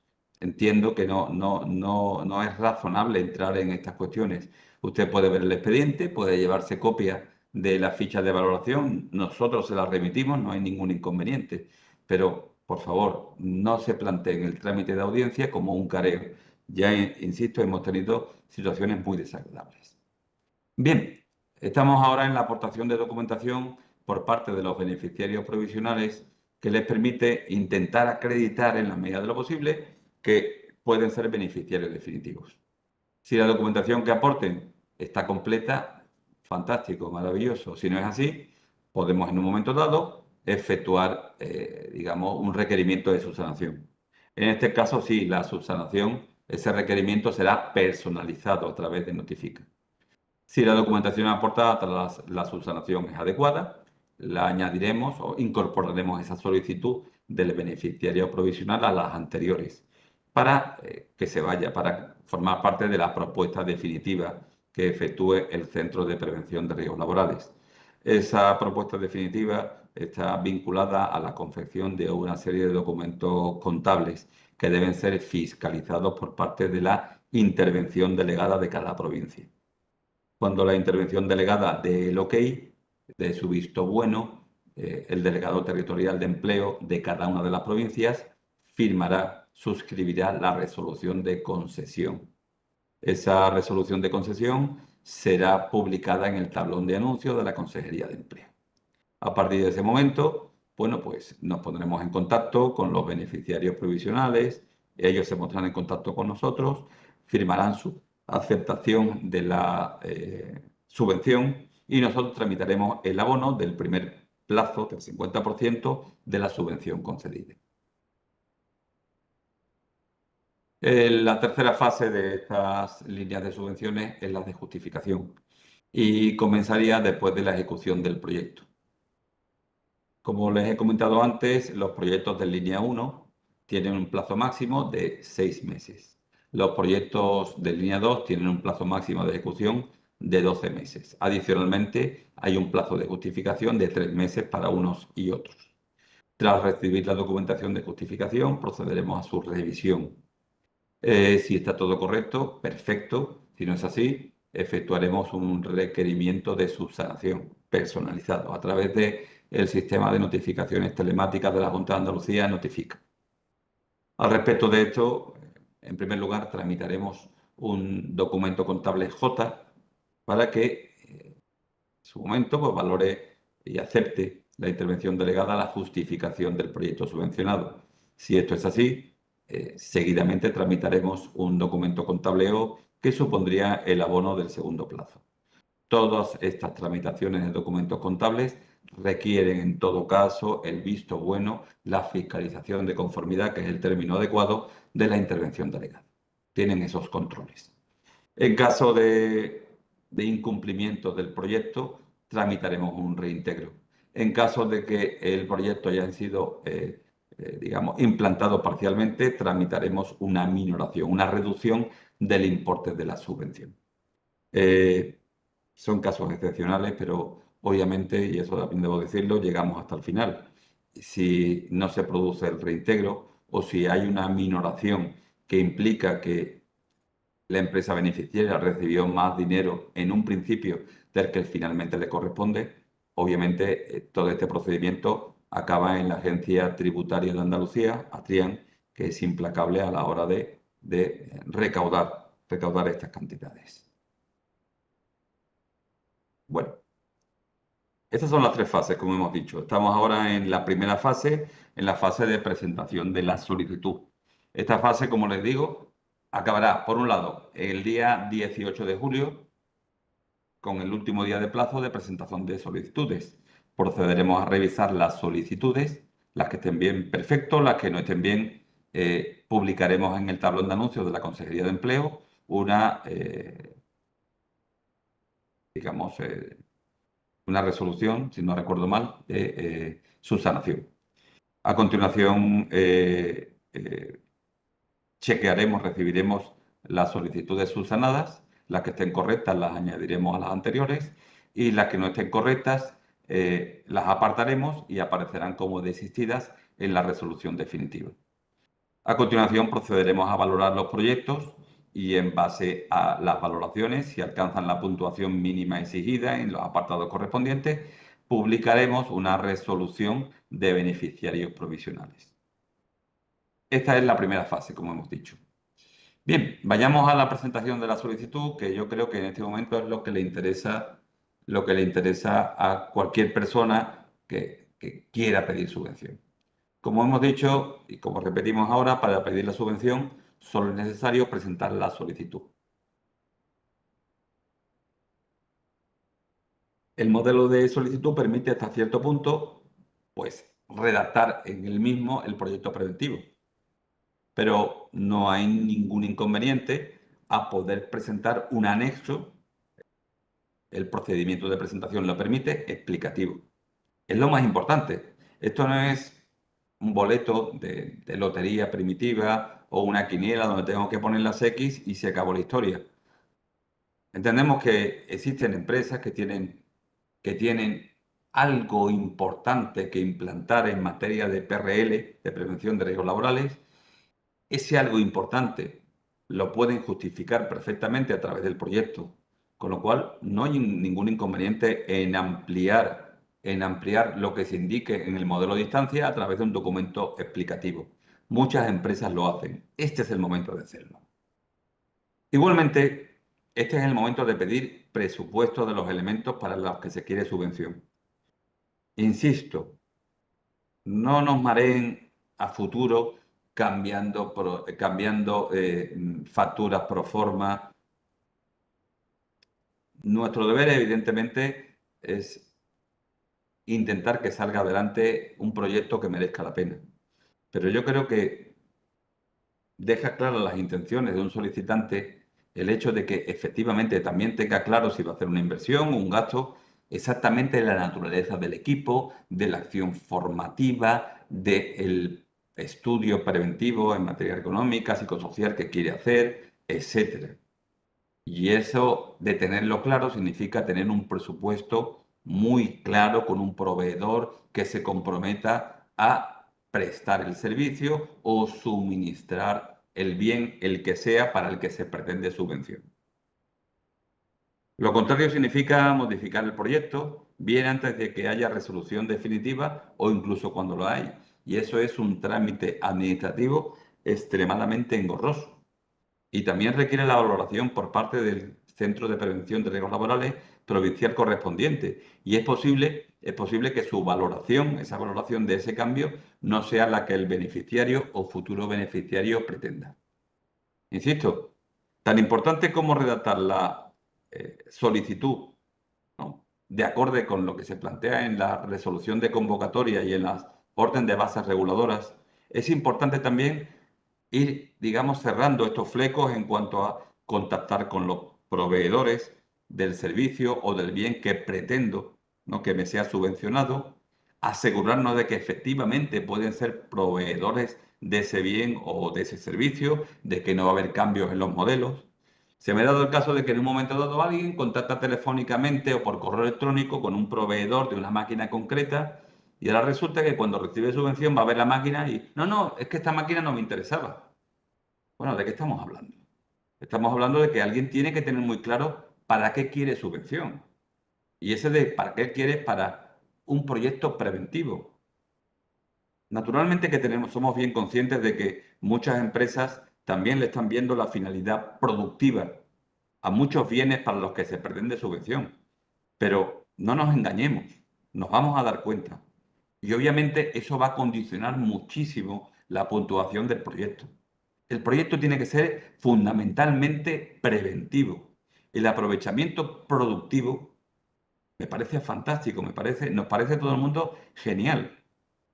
entiendo que no es razonable entrar en estas cuestiones. Usted puede ver el expediente, puede llevarse copia de la ficha de valoración, nosotros se la remitimos, no hay ningún inconveniente. Pero, por favor, no se planteen el trámite de audiencia como un careo. Ya, insisto, hemos tenido situaciones muy desagradables. Bien, estamos ahora en la aportación de documentación por parte de los beneficiarios provisionales que les permite intentar acreditar en la medida de lo posible que pueden ser beneficiarios definitivos. Si la documentación que aporten está completa, fantástico, maravilloso. Si no es así, podemos en un momento dado efectuar, digamos, un requerimiento de subsanación. En este caso, sí, la subsanación, ese requerimiento será personalizado a través de Notifica. Si la documentación aportada tras la subsanación es adecuada, la añadiremos o incorporaremos esa solicitud del beneficiario provisional a las anteriores para que se vaya, para formar parte de la propuesta definitiva que efectúe el Centro de Prevención de Riesgos Laborales. Esa propuesta definitiva está vinculada a la confección de una serie de documentos contables que deben ser fiscalizados por parte de la intervención delegada de cada provincia. Cuando la intervención delegada dé el OK, de su visto bueno, el delegado territorial de empleo de cada una de las provincias firmará, suscribirá la resolución de concesión. Esa resolución de concesión será publicada en el tablón de anuncios de la Consejería de Empleo. A partir de ese momento, bueno, pues nos pondremos en contacto con los beneficiarios provisionales, ellos se pondrán en contacto con nosotros, firmarán su aceptación de la subvención y nosotros tramitaremos el abono del primer plazo del 50% de la subvención concedida. La tercera fase de estas líneas de subvenciones es la de justificación. y comenzaría después de la ejecución del proyecto. Como les he comentado antes, los proyectos de línea 1 tienen un plazo máximo de 6 meses. Los proyectos de línea 2 tienen un plazo máximo de ejecución de 12 meses. Adicionalmente, hay un plazo de justificación de 3 meses para unos y otros. Tras recibir la documentación de justificación, procederemos a su revisión. Si está todo correcto, perfecto. Si no es así, efectuaremos un requerimiento de subsanación personalizado a través del sistema de notificaciones telemáticas de la Junta de Andalucía, Notifica. Al respecto de esto, en primer lugar, tramitaremos un documento contable J para que en su momento pues, valore y acepte la intervención delegada a la justificación del proyecto subvencionado. Si esto es así, seguidamente tramitaremos un documento contableo que supondría el abono del segundo plazo. Todas estas tramitaciones de documentos contables requieren en todo caso el visto bueno, la fiscalización de conformidad, que es el término adecuado, de la intervención delegada. Tienen esos controles. En caso de incumplimiento del proyecto, tramitaremos un reintegro. En caso de que el proyecto haya sido, digamos, implantado parcialmente, tramitaremos una minoración, una reducción del importe de la subvención. Eh, Son casos excepcionales, pero obviamente, y eso también debo decirlo, llegamos hasta el final. Si no se produce el reintegro o si hay una minoración que implica que la empresa beneficiaria recibió más dinero en un principio del que finalmente le corresponde, obviamente todo este procedimiento acaba en la Agencia Tributaria de Andalucía, ATRIAN, que es implacable a la hora de recaudar estas cantidades. Bueno, estas son las tres fases, como hemos dicho. Estamos ahora en la primera fase, en la fase de presentación de la solicitud. Esta fase, como les digo, acabará, por un lado, el día 18 de julio, con el último día de plazo de presentación de solicitudes. Procederemos a revisar las solicitudes, las que estén bien, perfecto, las que no estén bien, publicaremos en el tablón de anuncios de la Consejería de Empleo una, digamos, una resolución, si no recuerdo mal, de subsanación. A continuación, chequearemos, recibiremos las solicitudes subsanadas, las que estén correctas las añadiremos a las anteriores y las que no estén correctas las apartaremos y aparecerán como desistidas en la resolución definitiva. A continuación procederemos a valorar los proyectos y en base a las valoraciones, si alcanzan la puntuación mínima exigida en los apartados correspondientes, publicaremos una resolución de beneficiarios provisionales. Esta es la primera fase, como hemos dicho. Bien, vayamos a la presentación de la solicitud, que yo creo que en este momento es lo que le interesa a cualquier persona que quiera pedir subvención. Como hemos dicho y como repetimos ahora, para pedir la subvención solo es necesario presentar la solicitud. El modelo de solicitud permite hasta cierto punto, pues, redactar en el mismo el proyecto preventivo, pero no hay ningún inconveniente a poder presentar un anexo. El procedimiento de presentación lo permite, explicativo. Es lo más importante. Esto no es un boleto de lotería primitiva o una quiniela donde tengo que poner las X y se acabó la historia. Entendemos que existen empresas que tienen algo importante que implantar en materia de PRL, de prevención de riesgos laborales. Ese algo importante lo pueden justificar perfectamente a través del proyecto, con lo cual no hay ningún inconveniente en ampliar lo que se indique en el modelo de distancia a través de un documento explicativo. Muchas empresas lo hacen. Este es el momento de hacerlo. Igualmente, este es el momento de pedir presupuesto de los elementos para los que se quiere subvención. Insisto, no nos mareen a futuro cambiando facturas pro forma. Nuestro deber, evidentemente, es intentar que salga adelante un proyecto que merezca la pena. Pero yo creo que deja claras las intenciones de un solicitante el hecho de que efectivamente también tenga claro si va a hacer una inversión o un gasto, exactamente la naturaleza del equipo, de la acción formativa, del estudio preventivo en materia económica, psicosocial que quiere hacer, etcétera. Y eso de tenerlo claro significa tener un presupuesto muy claro con un proveedor que se comprometa a prestar el servicio o suministrar el bien, el que sea, para el que se pretende subvención. Lo contrario significa modificar el proyecto, bien antes de que haya resolución definitiva o incluso cuando lo hay. Y eso es un trámite administrativo extremadamente engorroso. Y también requiere la valoración por parte del Centro de Prevención de Riesgos Laborales provincial correspondiente. Y es posible que su valoración, esa valoración de ese cambio, no sea la que el beneficiario o futuro beneficiario pretenda. Insisto, tan importante como redactar la solicitud, ¿no?, de acorde con lo que se plantea en la resolución de convocatoria y en las órdenes de bases reguladoras, es importante también ir, digamos, cerrando estos flecos en cuanto a contactar con los proveedores del servicio o del bien que pretendo, ¿no?, que me sea subvencionado, asegurarnos de que efectivamente pueden ser proveedores de ese bien o de ese servicio, de que no va a haber cambios en los modelos. Se me ha dado el caso de que en un momento dado alguien contacta telefónicamente o por correo electrónico con un proveedor de una máquina concreta y ahora resulta que cuando recibe subvención va a ver la máquina y no, es que esta máquina no me interesaba. Bueno, ¿de qué estamos hablando? Estamos hablando de que alguien tiene que tener muy claro para qué quiere subvención. Y ese de para qué quiere es para un proyecto preventivo. Naturalmente que somos bien conscientes de que muchas empresas también le están viendo la finalidad productiva a muchos bienes para los que se pretende subvención. Pero no nos engañemos, nos vamos a dar cuenta. Y obviamente eso va a condicionar muchísimo la puntuación del proyecto. El proyecto tiene que ser fundamentalmente preventivo. El aprovechamiento productivo me parece fantástico, nos parece a todo el mundo genial,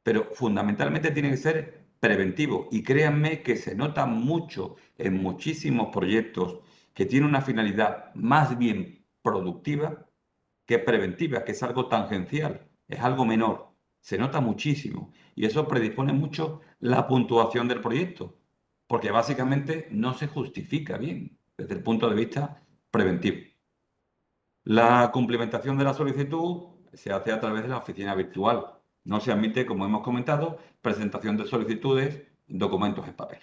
pero fundamentalmente tiene que ser preventivo. Y créanme que se nota mucho en muchísimos proyectos que tienen una finalidad más bien productiva que preventiva, que es algo tangencial, es algo menor. Se nota muchísimo y eso predispone mucho la puntuación del proyecto, porque básicamente no se justifica bien desde el punto de vista preventivo. La cumplimentación de la solicitud se hace a través de la oficina virtual. No se admite, como hemos comentado, presentación de solicitudes, documentos en papel.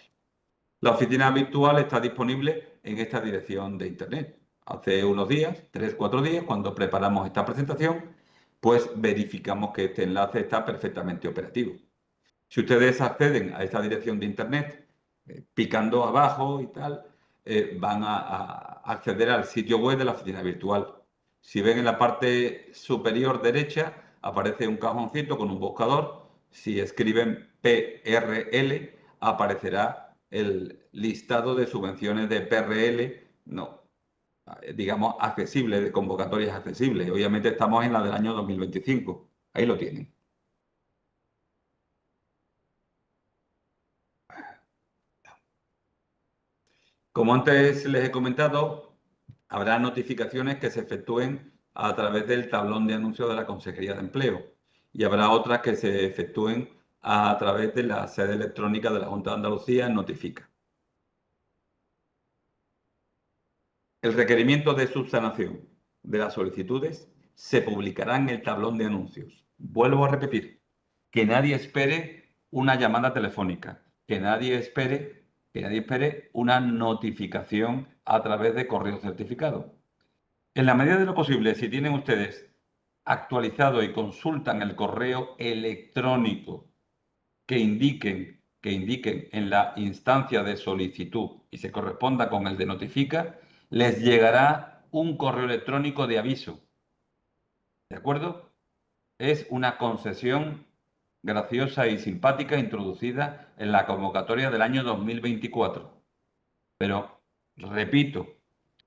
La oficina virtual está disponible en esta dirección de Internet. Hace unos días, 3 o 4 días, cuando preparamos esta presentación, pues verificamos que este enlace está perfectamente operativo. Si ustedes acceden a esta dirección de Internet, picando abajo y tal, van a acceder al sitio web de la oficina virtual. Si ven en la parte superior derecha, aparece un cajoncito con un buscador. Si escriben PRL, aparecerá el listado de subvenciones de PRL, no, digamos, accesibles, de convocatorias accesibles. Obviamente estamos en la del año 2025. Ahí lo tienen. Como antes les he comentado, habrá notificaciones que se efectúen a través del tablón de anuncios de la Consejería de Empleo y habrá otras que se efectúen a través de la sede electrónica de la Junta de Andalucía en Notifica. El requerimiento de subsanación de las solicitudes se publicará en el tablón de anuncios. Vuelvo a repetir, que nadie espere una llamada telefónica, que nadie espere una notificación a través de correo certificado. En la medida de lo posible, si tienen ustedes actualizado y consultan el correo electrónico que indiquen en la instancia de solicitud y se corresponda con el de notifica, les llegará un correo electrónico de aviso. ¿De acuerdo? Es una concesión graciosa y simpática introducida en la convocatoria del año 2024. Pero, repito,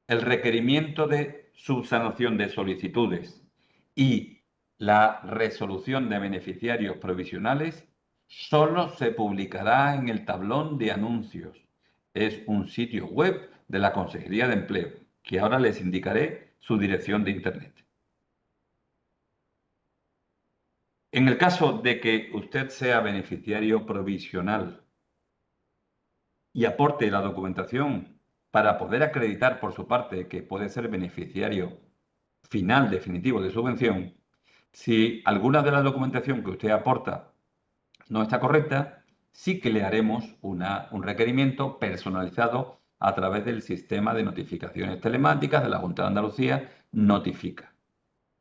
el requerimiento de subsanación de solicitudes y la resolución de beneficiarios provisionales solo se publicará en el tablón de anuncios. Es un sitio web de la Consejería de Empleo, que ahora les indicaré su dirección de Internet. En el caso de que usted sea beneficiario provisional y aporte la documentación para poder acreditar por su parte que puede ser beneficiario final definitivo de subvención, si alguna de la documentación que usted aporta no está correcta, sí que le haremos un requerimiento personalizado a través del sistema de notificaciones telemáticas de la Junta de Andalucía, Notifica.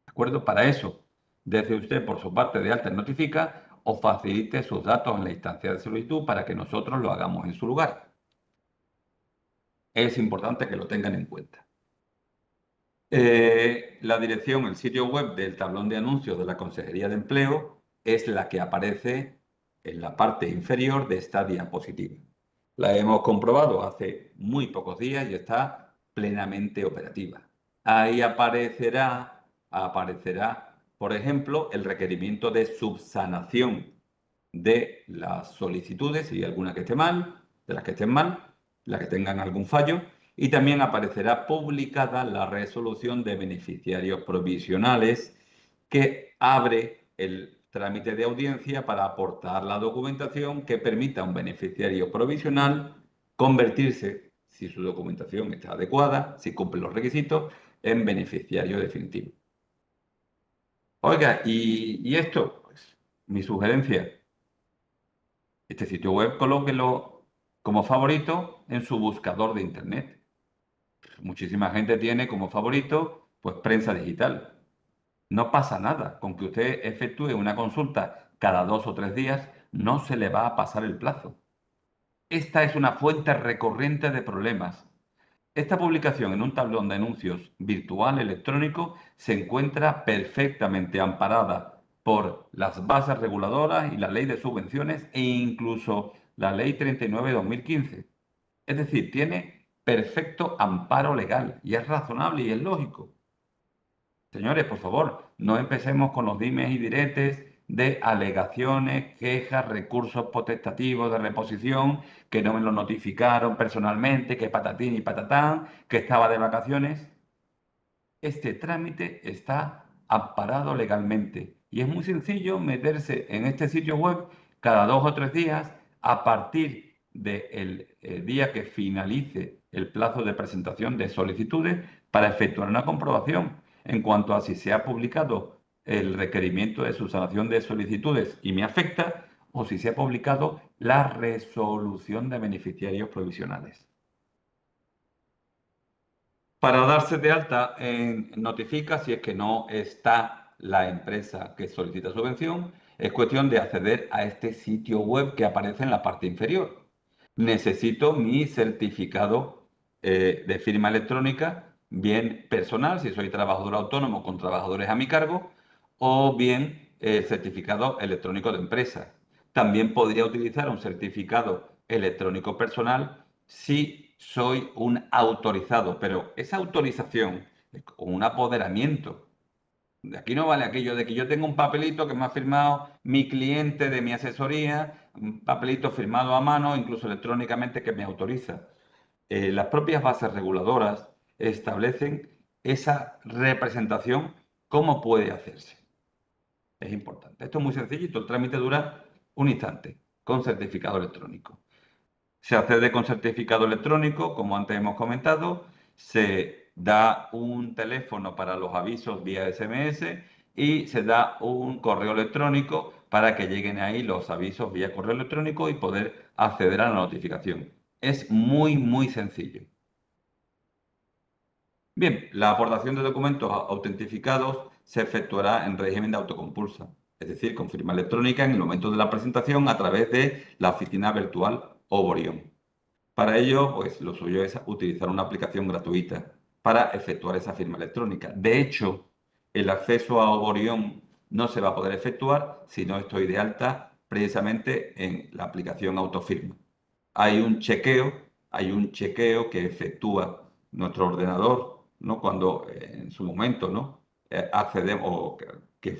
¿De acuerdo? Para eso, desde usted por su parte de alta en Notifica o facilite sus datos en la instancia de solicitud para que nosotros lo hagamos en su lugar. Es importante que lo tengan en cuenta. La dirección, el sitio web del tablón de anuncios de la Consejería de Empleo es la que aparece en la parte inferior de esta diapositiva. La hemos comprobado hace muy pocos días y está plenamente operativa. Ahí aparecerá, por ejemplo, el requerimiento de subsanación de las solicitudes, y alguna que esté mal, de las que estén mal, las que tengan algún fallo, y también aparecerá publicada la resolución de beneficiarios provisionales que abre el trámite de audiencia para aportar la documentación que permita a un beneficiario provisional convertirse, si su documentación está adecuada, si cumple los requisitos, en beneficiario definitivo. Oiga, y esto, pues, mi sugerencia. Este sitio web colóquelo como favorito en su buscador de Internet. Muchísima gente tiene como favorito, pues, prensa digital. No pasa nada. Con que usted efectúe una consulta cada 2 o 3 días, no se le va a pasar el plazo. Esta es una fuente recurrente de problemas. Esta publicación en un tablón de anuncios virtual electrónico se encuentra perfectamente amparada por las bases reguladoras y la ley de subvenciones e incluso la ley 39/2015. Es decir, tiene perfecto amparo legal y es razonable y es lógico. Señores, por favor, no empecemos con los dimes y diretes de alegaciones, quejas, recursos potestativos de reposición, que no me lo notificaron personalmente, que patatín y patatán, que estaba de vacaciones. Este trámite está amparado legalmente y es muy sencillo meterse en este sitio web cada 2 o 3 días a partir del día que finalice el plazo de presentación de solicitudes para efectuar una comprobación en cuanto a si se ha publicado el requerimiento de subsanación de solicitudes y me afecta, o si se ha publicado la resolución de beneficiarios provisionales. Para darse de alta en Notifica, si es que no está la empresa que solicita subvención, es cuestión de acceder a este sitio web que aparece en la parte inferior. Necesito mi certificado de firma electrónica, bien personal, si soy trabajador autónomo con trabajadores a mi cargo, o bien el certificado electrónico de empresa. También podría utilizar un certificado electrónico personal si soy un autorizado, pero esa autorización es con un apoderamiento. De aquí no vale aquello de que yo tengo un papelito que me ha firmado mi cliente de mi asesoría, un papelito firmado a mano, incluso electrónicamente, que me autoriza. Las propias bases reguladoras establecen esa representación, cómo puede hacerse. Es importante. Esto es muy sencillito. El trámite dura un instante con certificado electrónico. Se accede con certificado electrónico, como antes hemos comentado, se da un teléfono para los avisos vía SMS y se da un correo electrónico para que lleguen ahí los avisos vía correo electrónico y poder acceder a la notificación. Es muy, muy sencillo. Bien, la aportación de documentos autentificados se efectuará en régimen de autocompulsa, es decir, con firma electrónica en el momento de la presentación a través de la oficina virtual Oborion. Para ello, pues lo suyo es utilizar una aplicación gratuita para efectuar esa firma electrónica. De hecho, el acceso a Oborion no se va a poder efectuar si no estoy de alta precisamente en la aplicación Autofirma. Hay un chequeo, hay un chequeo que efectúa nuestro ordenador, ¿no? Cuando en su momento, ¿no? Accedemos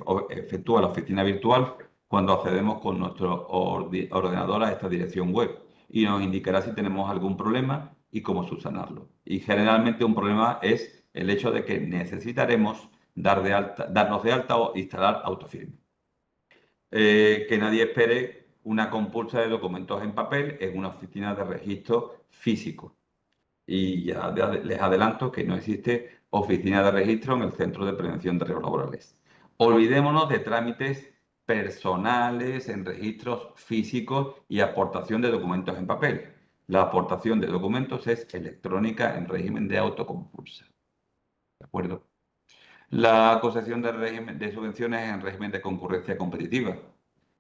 o efectúa la oficina virtual cuando accedemos con nuestro ordenador a esta dirección web y nos indicará si tenemos algún problema y cómo subsanarlo. Y generalmente un problema es el hecho de que necesitaremos darnos de alta o instalar autofirma. Que nadie espere una compulsa de documentos en papel en una oficina de registro físico. Y ya les adelanto que no existe oficina de registro en el Centro de Prevención de Riesgos Laborales. Olvidémonos de trámites personales en registros físicos y aportación de documentos en papel. La aportación de documentos es electrónica en régimen de autocompulsa. ¿De acuerdo? La concesión de subvenciones en régimen de concurrencia competitiva.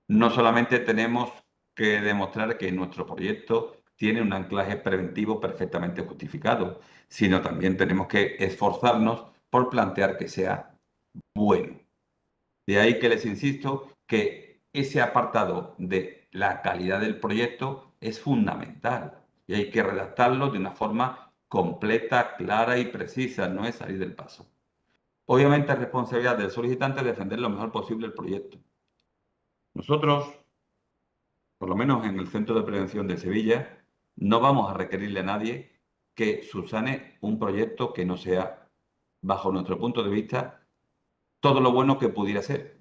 No solamente tenemos que demostrar que nuestro proyecto tiene un anclaje preventivo perfectamente justificado, sino también tenemos que esforzarnos por plantear que sea bueno. De ahí que les insisto que ese apartado de la calidad del proyecto es fundamental y hay que redactarlo de una forma completa, clara y precisa, no es salir del paso. Obviamente es responsabilidad del solicitante defender lo mejor posible el proyecto. Nosotros, por lo menos en el Centro de Prevención de Sevilla, no vamos a requerirle a nadie que subsane un proyecto que no sea, bajo nuestro punto de vista, todo lo bueno que pudiera ser.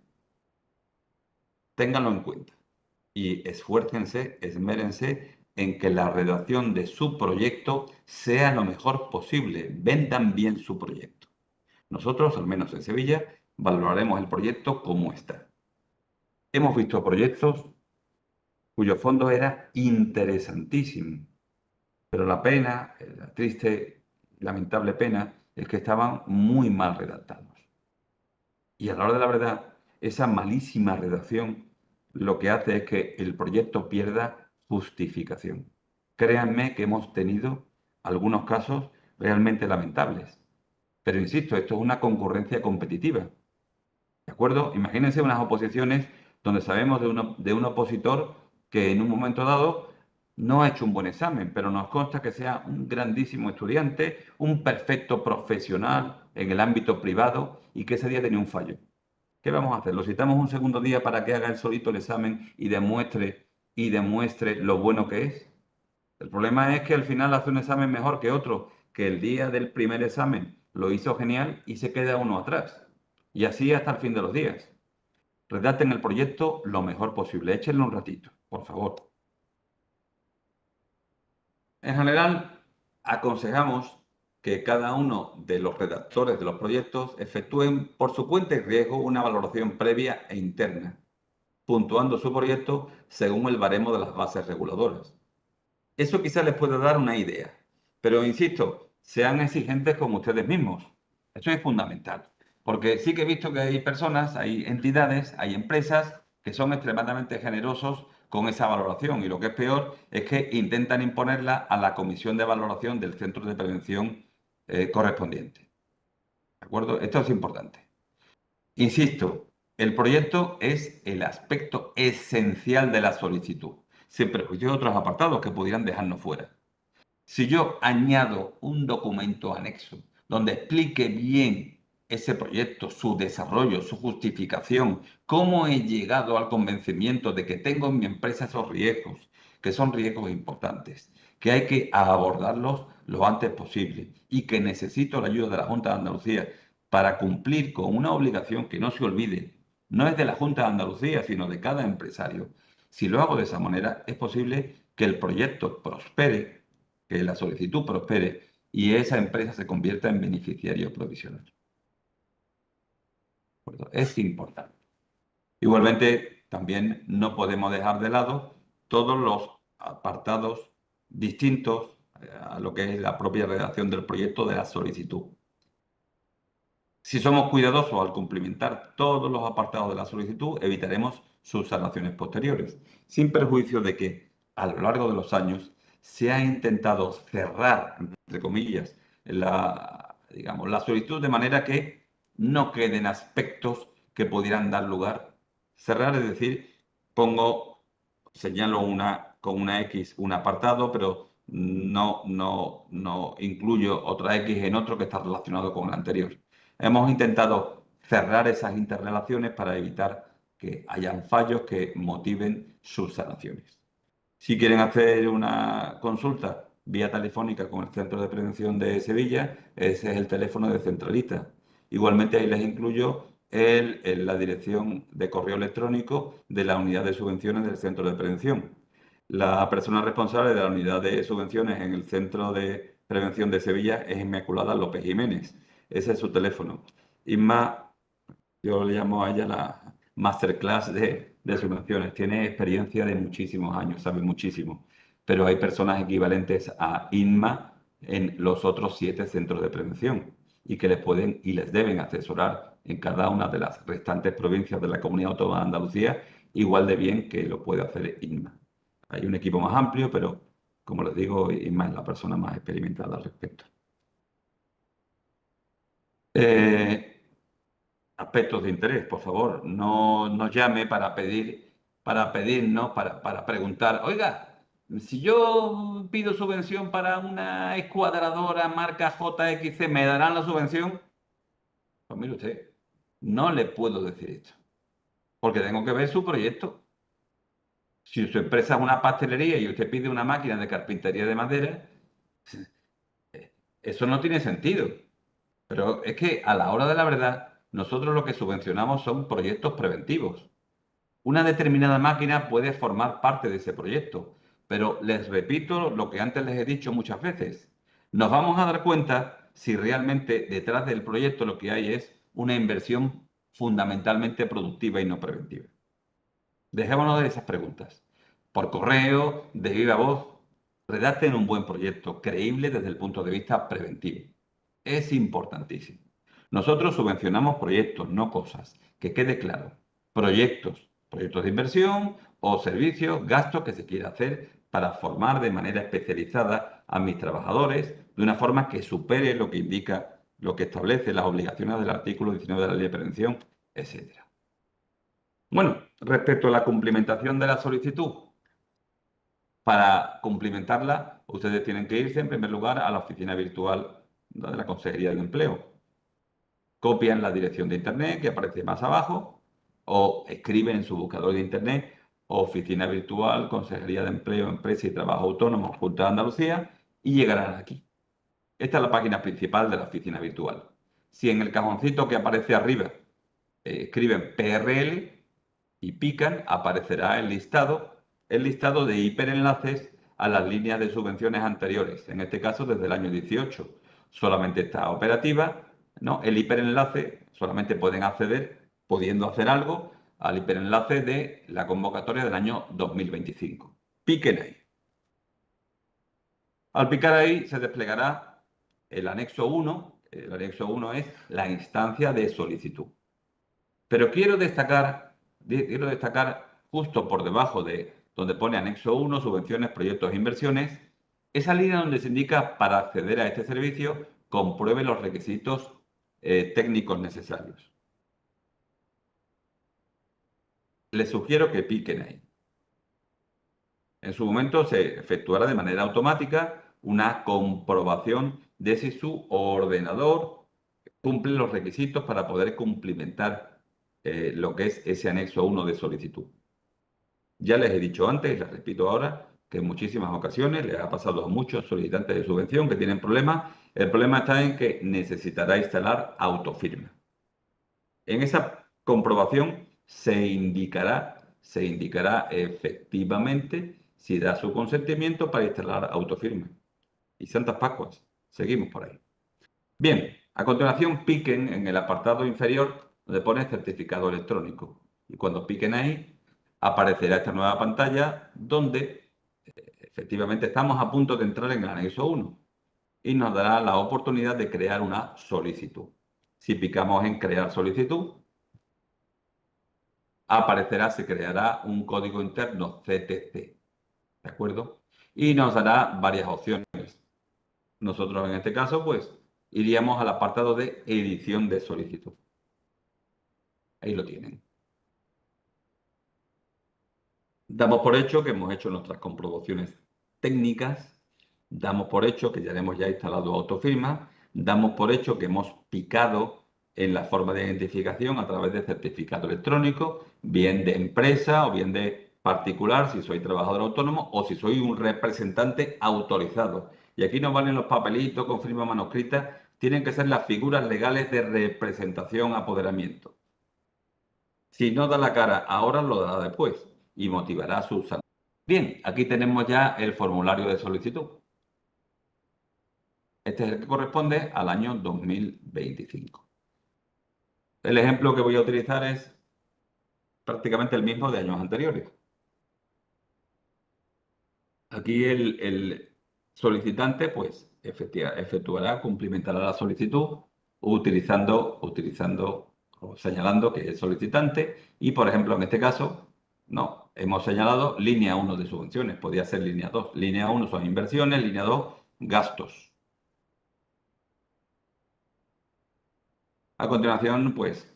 Ténganlo en cuenta y esfuércense, esmérense en que la redacción de su proyecto sea lo mejor posible. Vendan bien su proyecto. Nosotros, al menos en Sevilla, valoraremos el proyecto como está. Hemos visto proyectos cuyo fondo era interesantísimo, pero la pena, la triste, lamentable pena, es que estaban muy mal redactados. Y a la hora de la verdad, esa malísima redacción lo que hace es que el proyecto pierda justificación. Créanme que hemos tenido algunos casos realmente lamentables. Pero insisto, esto es una concurrencia competitiva. ¿De acuerdo? Imagínense unas oposiciones donde sabemos de un opositor que en un momento dado no ha hecho un buen examen, pero nos consta que sea un grandísimo estudiante, un perfecto profesional en el ámbito privado y que ese día tenía un fallo. ¿Qué vamos a hacer? ¿Lo citamos un segundo día para que haga él solito el examen y demuestre lo bueno que es? El problema es que al final hace un examen mejor que otro, que el día del primer examen lo hizo genial y se queda uno atrás. Y así hasta el fin de los días. Redacten el proyecto lo mejor posible. Échenle un ratito, por favor. En general, aconsejamos que cada uno de los redactores de los proyectos efectúen por su cuenta y riesgo una valoración previa e interna, puntuando su proyecto según el baremo de las bases reguladoras. Eso quizás les pueda dar una idea, pero insisto, sean exigentes con ustedes mismos. Eso es fundamental, porque sí que he visto que hay personas, hay entidades, hay empresas que son extremadamente generosos con esa valoración y lo que es peor es que intentan imponerla a la comisión de valoración del centro de prevención correspondiente. ¿De acuerdo? Esto es importante. Insisto, el proyecto es el aspecto esencial de la solicitud, sin perjuicio de otros apartados que pudieran dejarnos fuera. Si yo añado un documento anexo donde explique bien ese proyecto, su desarrollo, su justificación, cómo he llegado al convencimiento de que tengo en mi empresa esos riesgos, que son riesgos importantes, que hay que abordarlos lo antes posible y que necesito la ayuda de la Junta de Andalucía para cumplir con una obligación que no se olvide, no es de la Junta de Andalucía, sino de cada empresario. Si lo hago de esa manera, es posible que el proyecto prospere, que la solicitud prospere y esa empresa se convierta en beneficiario provisional. Es importante. Igualmente, también no podemos dejar de lado todos los apartados distintos a lo que es la propia redacción del proyecto de la solicitud. Si somos cuidadosos al cumplimentar todos los apartados de la solicitud, evitaremos subsanaciones posteriores, sin perjuicio de que a lo largo de los años se ha intentado cerrar, entre comillas, digamos, la solicitud de manera que no queden aspectos que pudieran dar lugar. Cerrar es decir, señalo con una X un apartado, pero no incluyo otra X en otro que está relacionado con el anterior. Hemos intentado cerrar esas interrelaciones para evitar que hayan fallos que motiven subsanaciones. Si quieren hacer una consulta vía telefónica con el Centro de Prevención de Sevilla, ese es el teléfono de centralita. Igualmente ahí les incluyo la dirección de correo electrónico de la unidad de subvenciones del Centro de Prevención. La persona responsable de la unidad de subvenciones en el Centro de Prevención de Sevilla es Inmaculada López Jiménez. Ese es su teléfono. Inma, yo le llamo a ella la masterclass de subvenciones. Tiene experiencia de muchísimos años, sabe muchísimo. Pero hay personas equivalentes a Inma en los otros 7 centros de prevención y que les pueden y les deben asesorar en cada una de las restantes provincias de la Comunidad Autónoma de Andalucía, igual de bien que lo puede hacer Inma. Hay un equipo más amplio, pero como les digo, Inma es la persona más experimentada al respecto. Eh, Aspectos de interés, por favor, no nos llame para pedirnos, para preguntar, oiga, si yo pido subvención para una escuadradora marca JXC, ¿me darán la subvención? Pues mire usted, no le puedo decir esto, porque tengo que ver su proyecto. Si su empresa es una pastelería y usted pide una máquina de carpintería de madera, eso no tiene sentido. Pero es que a la hora de la verdad, nosotros lo que subvencionamos son proyectos preventivos. Una determinada máquina puede formar parte de ese proyecto, pero les repito lo que antes les he dicho muchas veces. Nos vamos a dar cuenta si realmente detrás del proyecto lo que hay es una inversión fundamentalmente productiva y no preventiva. Dejémonos de esas preguntas. Por correo, de viva voz, redacten un buen proyecto, creíble desde el punto de vista preventivo. Es importantísimo. Nosotros subvencionamos proyectos, no cosas. Que quede claro. Proyectos de inversión o servicios, gastos que se quiera hacer para formar de manera especializada a mis trabajadores de una forma que supere lo que indica, lo que establece las obligaciones del artículo 19 de la Ley de Prevención, etcétera. Bueno, respecto a la cumplimentación de la solicitud, para cumplimentarla, ustedes tienen que irse en primer lugar a la oficina virtual de la Consejería de Empleo. Copian la dirección de Internet que aparece más abajo o escriben en su buscador de Internet Oficina Virtual, Consejería de Empleo, Empresa y Trabajo Autónomo, Junta de Andalucía y llegarán aquí. Esta es la página principal de la oficina virtual. Si en el cajoncito que aparece arriba escriben PRL, y pican, aparecerá el listado de hiperenlaces a las líneas de subvenciones anteriores, en este caso desde el año 18. Solamente está operativa, ¿no? El hiperenlace solamente pueden acceder, pudiendo hacer algo, al hiperenlace de la convocatoria del año 2025. Piquen ahí. Al picar ahí se desplegará el anexo 1. El anexo 1 es la instancia de solicitud. Pero quiero destacar justo por debajo de donde pone anexo 1, subvenciones, proyectos e inversiones, esa línea donde se indica para acceder a este servicio, compruebe los requisitos técnicos necesarios. Les sugiero que piquen ahí. En su momento se efectuará de manera automática una comprobación de si su ordenador cumple los requisitos para poder cumplimentar lo que es ese anexo 1 de solicitud. Ya les he dicho antes, y les repito ahora, que en muchísimas ocasiones les ha pasado a muchos solicitantes de subvención que tienen problemas. El problema está en que necesitará instalar autofirma. En esa comprobación se indicará efectivamente si da su consentimiento para instalar autofirma. Y Santas Pascuas, seguimos por ahí. Bien, a continuación piquen en el apartado inferior donde pone certificado electrónico. Y cuando piquen ahí, aparecerá esta nueva pantalla donde efectivamente estamos a punto de entrar en el anexo 1 y nos dará la oportunidad de crear una solicitud. Si picamos en crear solicitud, se creará un código interno CTC, ¿de acuerdo? Y nos dará varias opciones. Nosotros en este caso, pues, iríamos al apartado de edición de solicitud. Ahí lo tienen. Damos por hecho que hemos hecho nuestras comprobaciones técnicas, damos por hecho que ya hemos instalado autofirma, damos por hecho que hemos picado en la forma de identificación a través de certificado electrónico, bien de empresa o bien de particular, si soy trabajador autónomo o si soy un representante autorizado. Y aquí no valen los papelitos con firma manuscrita, tienen que ser las figuras legales de representación, apoderamiento. Si no da la cara ahora, lo dará después y motivará su sanción. Bien, aquí tenemos ya el formulario de solicitud. Este es el que corresponde al año 2025. El ejemplo que voy a utilizar es prácticamente el mismo de años anteriores. Aquí el solicitante, pues, efectuará, cumplimentará la solicitud utilizando o señalando que es solicitante y, por ejemplo, en este caso, no, hemos señalado línea 1 de subvenciones, podría ser línea 2. Línea 1 son inversiones, línea 2, gastos. A continuación, pues,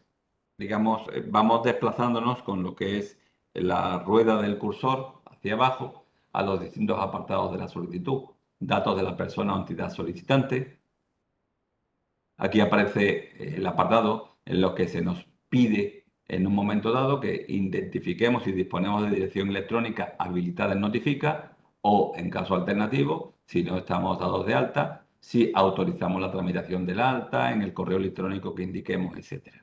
digamos, vamos desplazándonos con lo que es la rueda del cursor hacia abajo a los distintos apartados de la solicitud. Datos de la persona o entidad solicitante. Aquí aparece el apartado en lo que se nos pide en un momento dado que identifiquemos si disponemos de dirección electrónica habilitada en Notifica o, en caso alternativo, si no estamos dados de alta, si autorizamos la tramitación del alta en el correo electrónico que indiquemos, etc.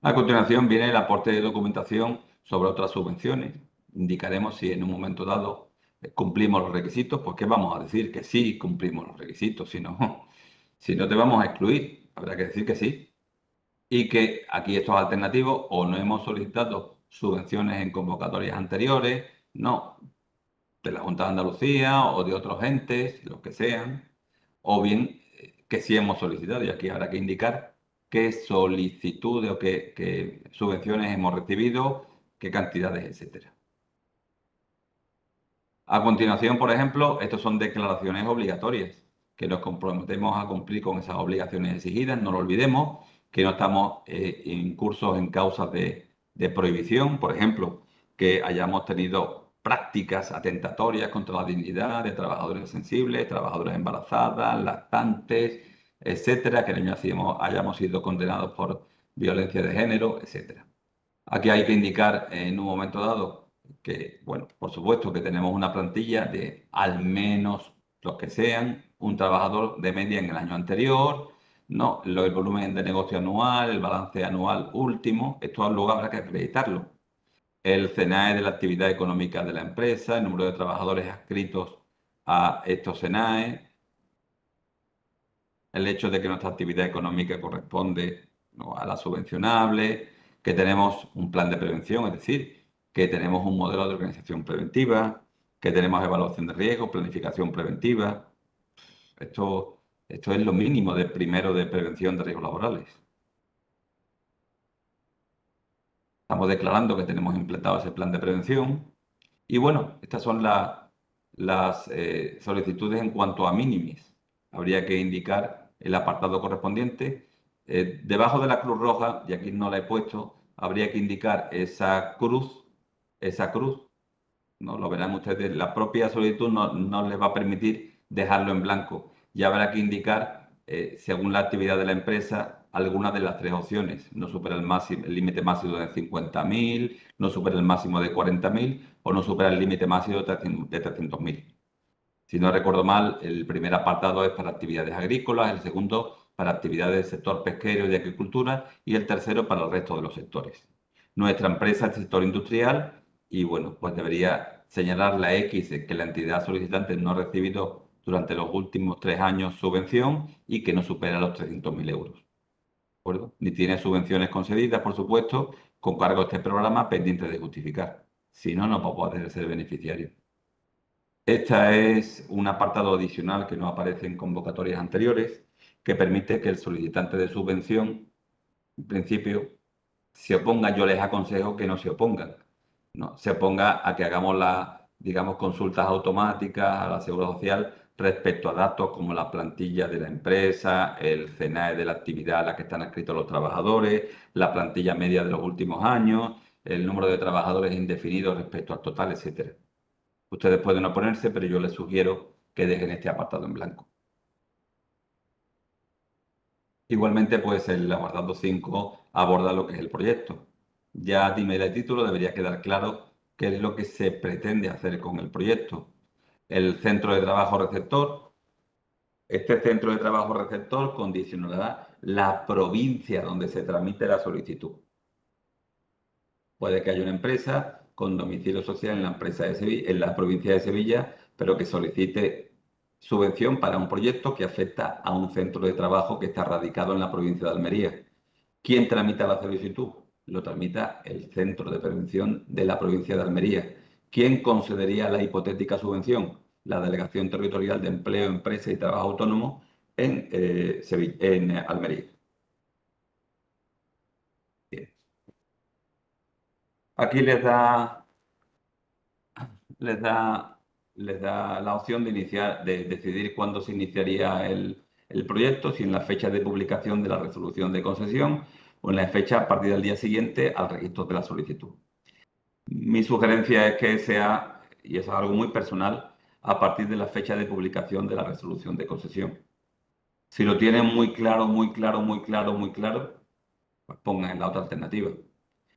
A continuación viene el aporte de documentación sobre otras subvenciones. Indicaremos si en un momento dado cumplimos los requisitos, pues ¿qué vamos a decir? Que sí cumplimos los requisitos, si no, si no te vamos a excluir, habrá que decir que sí. Y que aquí esto es alternativo o no hemos solicitado subvenciones en convocatorias anteriores, no, de la Junta de Andalucía o de otros entes, los que sean, o bien que sí hemos solicitado y aquí habrá que indicar qué solicitudes o qué subvenciones hemos recibido, qué cantidades, etcétera. A continuación, por ejemplo, estos son declaraciones obligatorias, que nos comprometemos a cumplir con esas obligaciones exigidas, no lo olvidemos, que no estamos incursos en causas de prohibición, por ejemplo, que hayamos tenido prácticas atentatorias contra la dignidad de trabajadores sensibles, trabajadoras embarazadas, lactantes, etcétera, que hayamos sido condenados por violencia de género, etcétera. Aquí hay que indicar en un momento dado que, bueno, por supuesto que tenemos una plantilla de al menos los que sean un trabajador de media en el año anterior, no, el volumen de negocio anual, el balance anual último, esto luego habrá que acreditarlo. El CENAE de la actividad económica de la empresa, el número de trabajadores adscritos a estos CENAE, el hecho de que nuestra actividad económica corresponde, ¿no?, a la subvencionable, que tenemos un plan de prevención, es decir, que tenemos un modelo de organización preventiva, que tenemos evaluación de riesgos, planificación preventiva. Esto es lo mínimo de primero de prevención de riesgos laborales. Estamos declarando que tenemos implantado ese plan de prevención. Y bueno, estas son las solicitudes en cuanto a mínimis. Habría que indicar el apartado correspondiente. Debajo de la cruz roja, y aquí no la he puesto, habría que indicar esa cruz, ¿no? Lo verán ustedes, la propia solicitud no les va a permitir dejarlo en blanco. Y habrá que indicar, según la actividad de la empresa, alguna de las tres opciones. No supera el límite máximo de 50.000, no supera el máximo de 40.000 o no supera el límite máximo de 300.000. Si no recuerdo mal, el primer apartado es para actividades agrícolas, el segundo para actividades del sector pesquero y de agricultura y el tercero para el resto de los sectores. Nuestra empresa es el sector industrial y bueno, pues debería señalar la X que la entidad solicitante no ha recibido durante los últimos 3 años subvención y que no supera los 300.000 euros. ¿De acuerdo? Ni tiene subvenciones concedidas, por supuesto, con cargo a este programa pendiente de justificar. Si no, no va a poder ser beneficiario. Este es un apartado adicional que no aparece en convocatorias anteriores, que permite que el solicitante de subvención, en principio, se oponga. Yo les aconsejo que no se opongan, ¿no? Se oponga a que hagamos las, digamos, consultas automáticas a la Seguridad Social respecto a datos como la plantilla de la empresa, el CENAE de la actividad a la que están adscritos los trabajadores, la plantilla media de los últimos años, el número de trabajadores indefinidos respecto al total, etcétera. Ustedes pueden oponerse, pero yo les sugiero que dejen este apartado en blanco. Igualmente, pues el apartado 5 aborda lo que es el proyecto. Ya a nivel de título debería quedar claro qué es lo que se pretende hacer con el proyecto. El centro de trabajo receptor. Este centro de trabajo receptor condicionará la provincia donde se tramite la solicitud. Puede que haya una empresa con domicilio social en la empresa de en la provincia de Sevilla, pero que solicite subvención para un proyecto que afecta a un centro de trabajo que está radicado en la provincia de Almería. ¿Quién tramita la solicitud? Lo tramita el Centro de Prevención de la provincia de Almería. ¿Quién concedería la hipotética subvención? La Delegación Territorial de Empleo, Empresa y Trabajo Autónomo en, en Almería. Bien. Aquí les da, les da la opción de iniciar, de decidir cuándo se iniciaría el proyecto, si en la fecha de publicación de la resolución de concesión o en la fecha a partir del día siguiente al registro de la solicitud. Mi sugerencia es que sea, y es algo muy personal, a partir de la fecha de publicación de la resolución de concesión. Si lo tienen muy claro, muy claro, muy claro, muy claro, pues pongan la otra alternativa.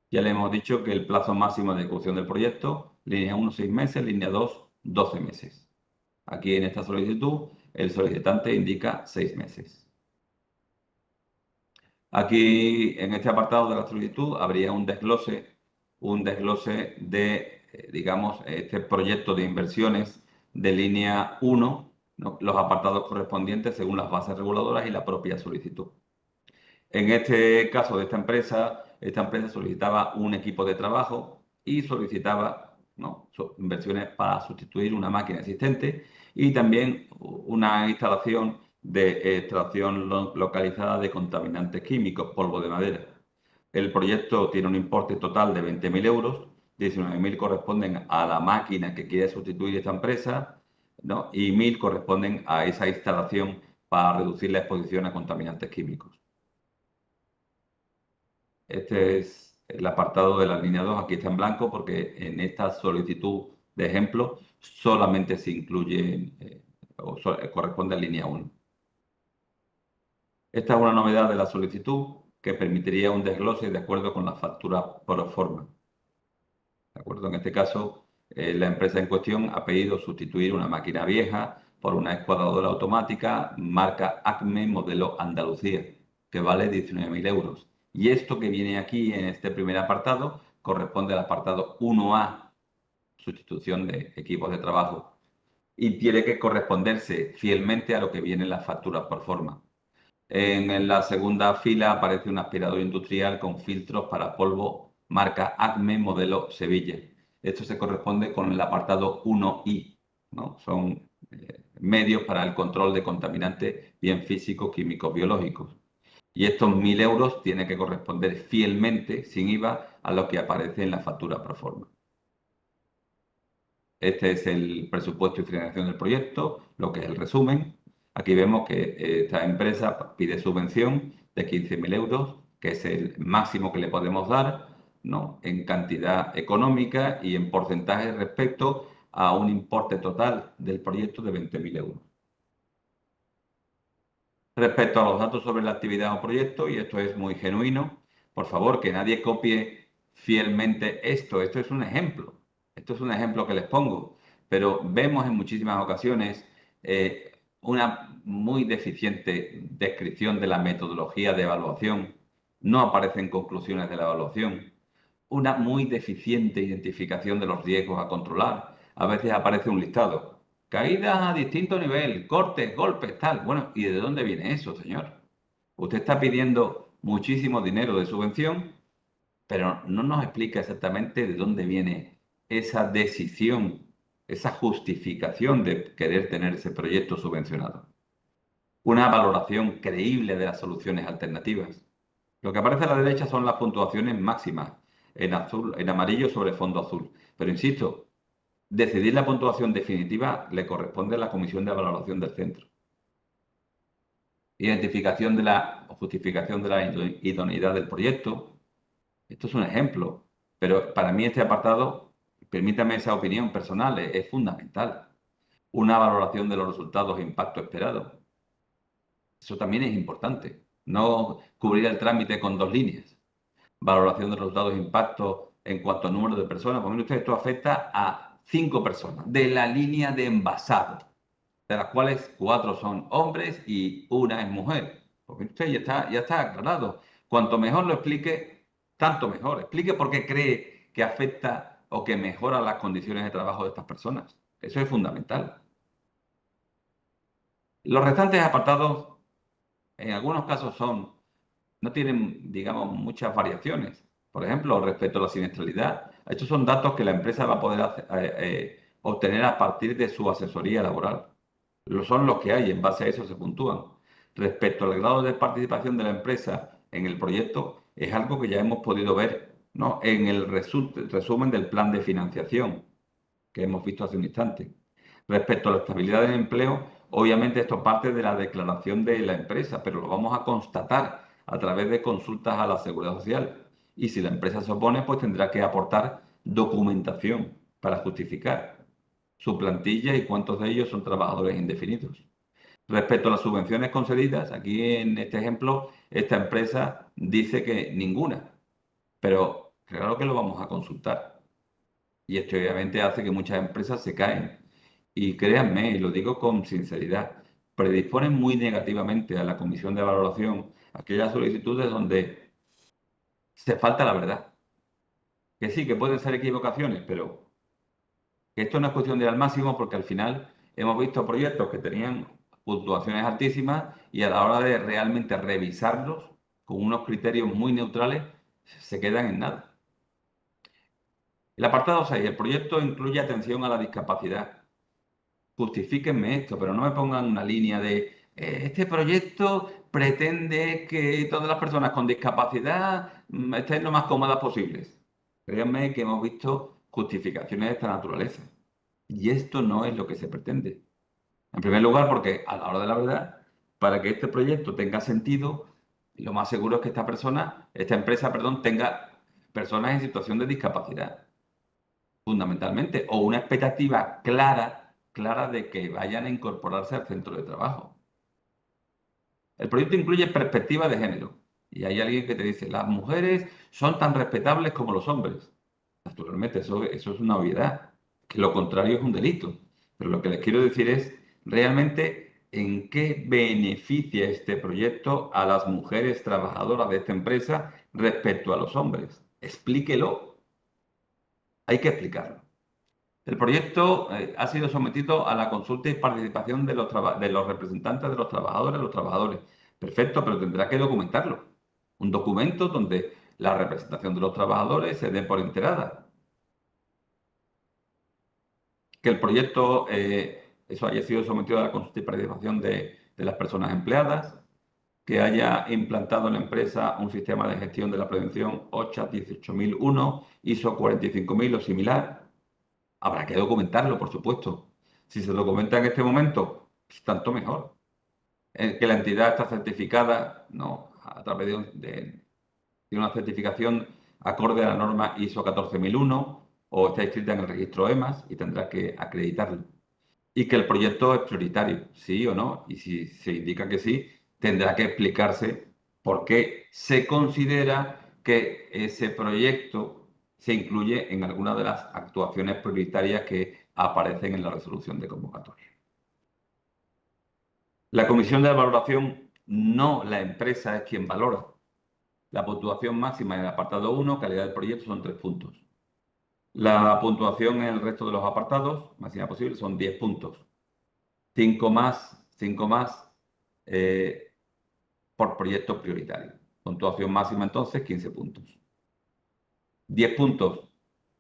Ya le hemos dicho que el plazo máximo de ejecución del proyecto, línea 1, 6 meses, línea 2, 12 meses. Aquí en esta solicitud, el solicitante indica 6 meses. Aquí, en este apartado de la solicitud, habría un desglose de, digamos, este proyecto de inversiones de línea 1, ¿no? Los apartados correspondientes según las bases reguladoras y la propia solicitud. En este caso de esta empresa solicitaba un equipo de trabajo y solicitaba, ¿no?, inversiones para sustituir una máquina existente y también una instalación de extracción localizada de contaminantes químicos, polvo de madera. El proyecto tiene un importe total de 20.000 euros, 19.000 corresponden a la máquina que quiere sustituir esta empresa, ¿no?, y 1.000 corresponden a esa instalación para reducir la exposición a contaminantes químicos. Este es el apartado de la línea 2, aquí está en blanco porque en esta solicitud de ejemplo solamente se incluye corresponde a línea 1. Esta es una novedad de la solicitud que permitiría un desglose de acuerdo con la factura pro forma. ¿De acuerdo? En este caso, la empresa en cuestión ha pedido sustituir una máquina vieja por una escuadradora automática marca Acme modelo Andalucía, que vale 19.000 euros. Y esto que viene aquí en este primer apartado corresponde al apartado 1A, sustitución de equipos de trabajo, y tiene que corresponderse fielmente a lo que viene en la factura por forma. En la segunda fila aparece un aspirador industrial con filtros para polvo marca Acme modelo Sevilla. Esto se corresponde con el apartado 1I, ¿no? Son medios para el control de contaminantes bien físicos, químicos, biológicos. Y estos 1.000 euros tienen que corresponder fielmente, sin IVA, a lo que aparece en la factura pro forma. Este es el presupuesto y financiación del proyecto, lo que es el resumen. Aquí vemos que esta empresa pide subvención de 15.000 euros, que es el máximo que le podemos dar, ¿no?, en cantidad económica y en porcentaje respecto a un importe total del proyecto de 20.000 euros. Respecto a los datos sobre la actividad o proyecto, y esto es muy genuino, por favor, que nadie copie fielmente esto. Esto es un ejemplo. Esto es un ejemplo que les pongo. Pero vemos en muchísimas ocasiones una muy deficiente descripción de la metodología de evaluación. No aparecen conclusiones de la evaluación. Una muy deficiente identificación de los riesgos a controlar. A veces aparece un listado. Caídas a distinto nivel, cortes, golpes, tal. Bueno, ¿y de dónde viene eso, señor? Usted está pidiendo muchísimo dinero de subvención, pero no nos explica exactamente de dónde viene esa decisión, esa justificación de querer tener ese proyecto subvencionado. Una valoración creíble de las soluciones alternativas. Lo que aparece a la derecha son las puntuaciones máximas, en azul, en amarillo sobre fondo azul. Pero insisto, decidir la puntuación definitiva le corresponde a la comisión de valoración del centro. Identificación de la justificación de la idoneidad del proyecto. Esto es un ejemplo, pero para mí este apartado, permítame esa opinión personal, es fundamental. Una valoración de los resultados e impacto esperado. Eso también es importante. No cubrir el trámite con 2 líneas. Valoración de resultados de impacto en cuanto a número de personas. Pues mire usted, esto afecta a 5 personas de la línea de envasado, de las cuales 4 son hombres y una es mujer. Pues mire usted, ya está aclarado. Cuanto mejor lo explique, tanto mejor. Explique por qué cree que afecta o que mejora las condiciones de trabajo de estas personas. Eso es fundamental. Los restantes apartados, en algunos casos no tienen, digamos, muchas variaciones. Por ejemplo, respecto a la siniestralidad, estos son datos que la empresa va a poder obtener a partir de su asesoría laboral. Son los que hay, en base a eso se puntúan. Respecto al grado de participación de la empresa en el proyecto, es algo que ya hemos podido ver, ¿no?, en el resumen del plan de financiación que hemos visto hace un instante. Respecto a la estabilidad del empleo, obviamente esto parte de la declaración de la empresa, pero lo vamos a constatar a través de consultas a la Seguridad Social. Y si la empresa se opone, pues tendrá que aportar documentación para justificar su plantilla y cuántos de ellos son trabajadores indefinidos. Respecto a las subvenciones concedidas, aquí en este ejemplo, esta empresa dice que ninguna, pero claro que lo vamos a consultar. Y esto obviamente hace que muchas empresas se caen. Y créanme, y lo digo con sinceridad, predisponen muy negativamente a la comisión de valoración aquellas solicitudes donde se falta la verdad. Que sí, que pueden ser equivocaciones, pero que esto no es cuestión de ir al máximo porque al final hemos visto proyectos que tenían puntuaciones altísimas y a la hora de realmente revisarlos con unos criterios muy neutrales se quedan en nada. El apartado 6. El proyecto incluye atención a la discapacidad. Justifíquenme esto, pero no me pongan una línea de este proyecto pretende que todas las personas con discapacidad estén lo más cómodas posibles. Créanme que hemos visto justificaciones de esta naturaleza. Y esto no es lo que se pretende. En primer lugar, porque a la hora de la verdad, para que este proyecto tenga sentido, lo más seguro es que esta empresa, perdón, tenga personas en situación de discapacidad fundamentalmente, o una expectativa clara de que vayan a incorporarse al centro de trabajo. El proyecto incluye perspectiva de género. Y hay alguien que te dice, las mujeres son tan respetables como los hombres. Naturalmente, eso es una obviedad, que lo contrario es un delito. Pero lo que les quiero decir es realmente en qué beneficia este proyecto a las mujeres trabajadoras de esta empresa respecto a los hombres. Explíquelo. Hay que explicarlo. El proyecto ha sido sometido a la consulta y participación de los representantes de los trabajadores, Perfecto, pero tendrá que documentarlo. Un documento donde la representación de los trabajadores se dé por enterada. Que el proyecto, eso haya sido sometido a la consulta y participación de las personas empleadas. Que haya implantado en la empresa un sistema de gestión de la prevención OSHA 18001, ISO 45000 o similar. Habrá que documentarlo, por supuesto. Si se documenta en este momento, pues tanto mejor. Que la entidad está certificada, no, a través de una certificación acorde a la norma ISO 14001 o está inscrita en el registro EMAS y tendrá que acreditarlo. Y que el proyecto es prioritario, sí o no. Y si se indica que sí, tendrá que explicarse por qué se considera que ese proyecto se incluye en alguna de las actuaciones prioritarias que aparecen en la resolución de convocatoria. La comisión de valoración, no la empresa es quien valora. La puntuación máxima en el apartado 1, calidad del proyecto, son 3 puntos. La puntuación en el resto de los apartados, máxima posible, son 10 puntos. 5 más eh, por proyecto prioritario. Puntuación máxima entonces, 15 puntos. 10 puntos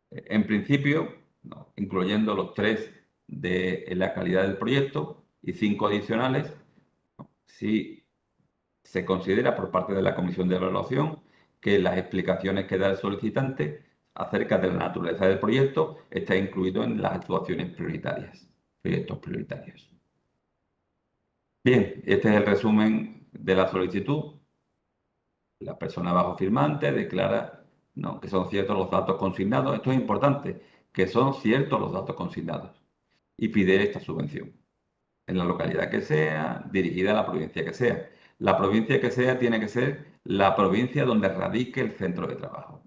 en principio, no, incluyendo los 3 de la calidad del proyecto y 5 adicionales si se considera por parte de la comisión de evaluación que las explicaciones que da el solicitante acerca de la naturaleza del proyecto está incluido en las actuaciones prioritarias, proyectos prioritarios. Bien, este es el resumen de la solicitud. La persona bajo firmante declara no, que son ciertos los datos consignados. Esto es importante, que son ciertos los datos consignados. Y pide esta subvención en la localidad que sea, dirigida a la provincia que sea. La provincia que sea tiene que ser la provincia donde radique el centro de trabajo.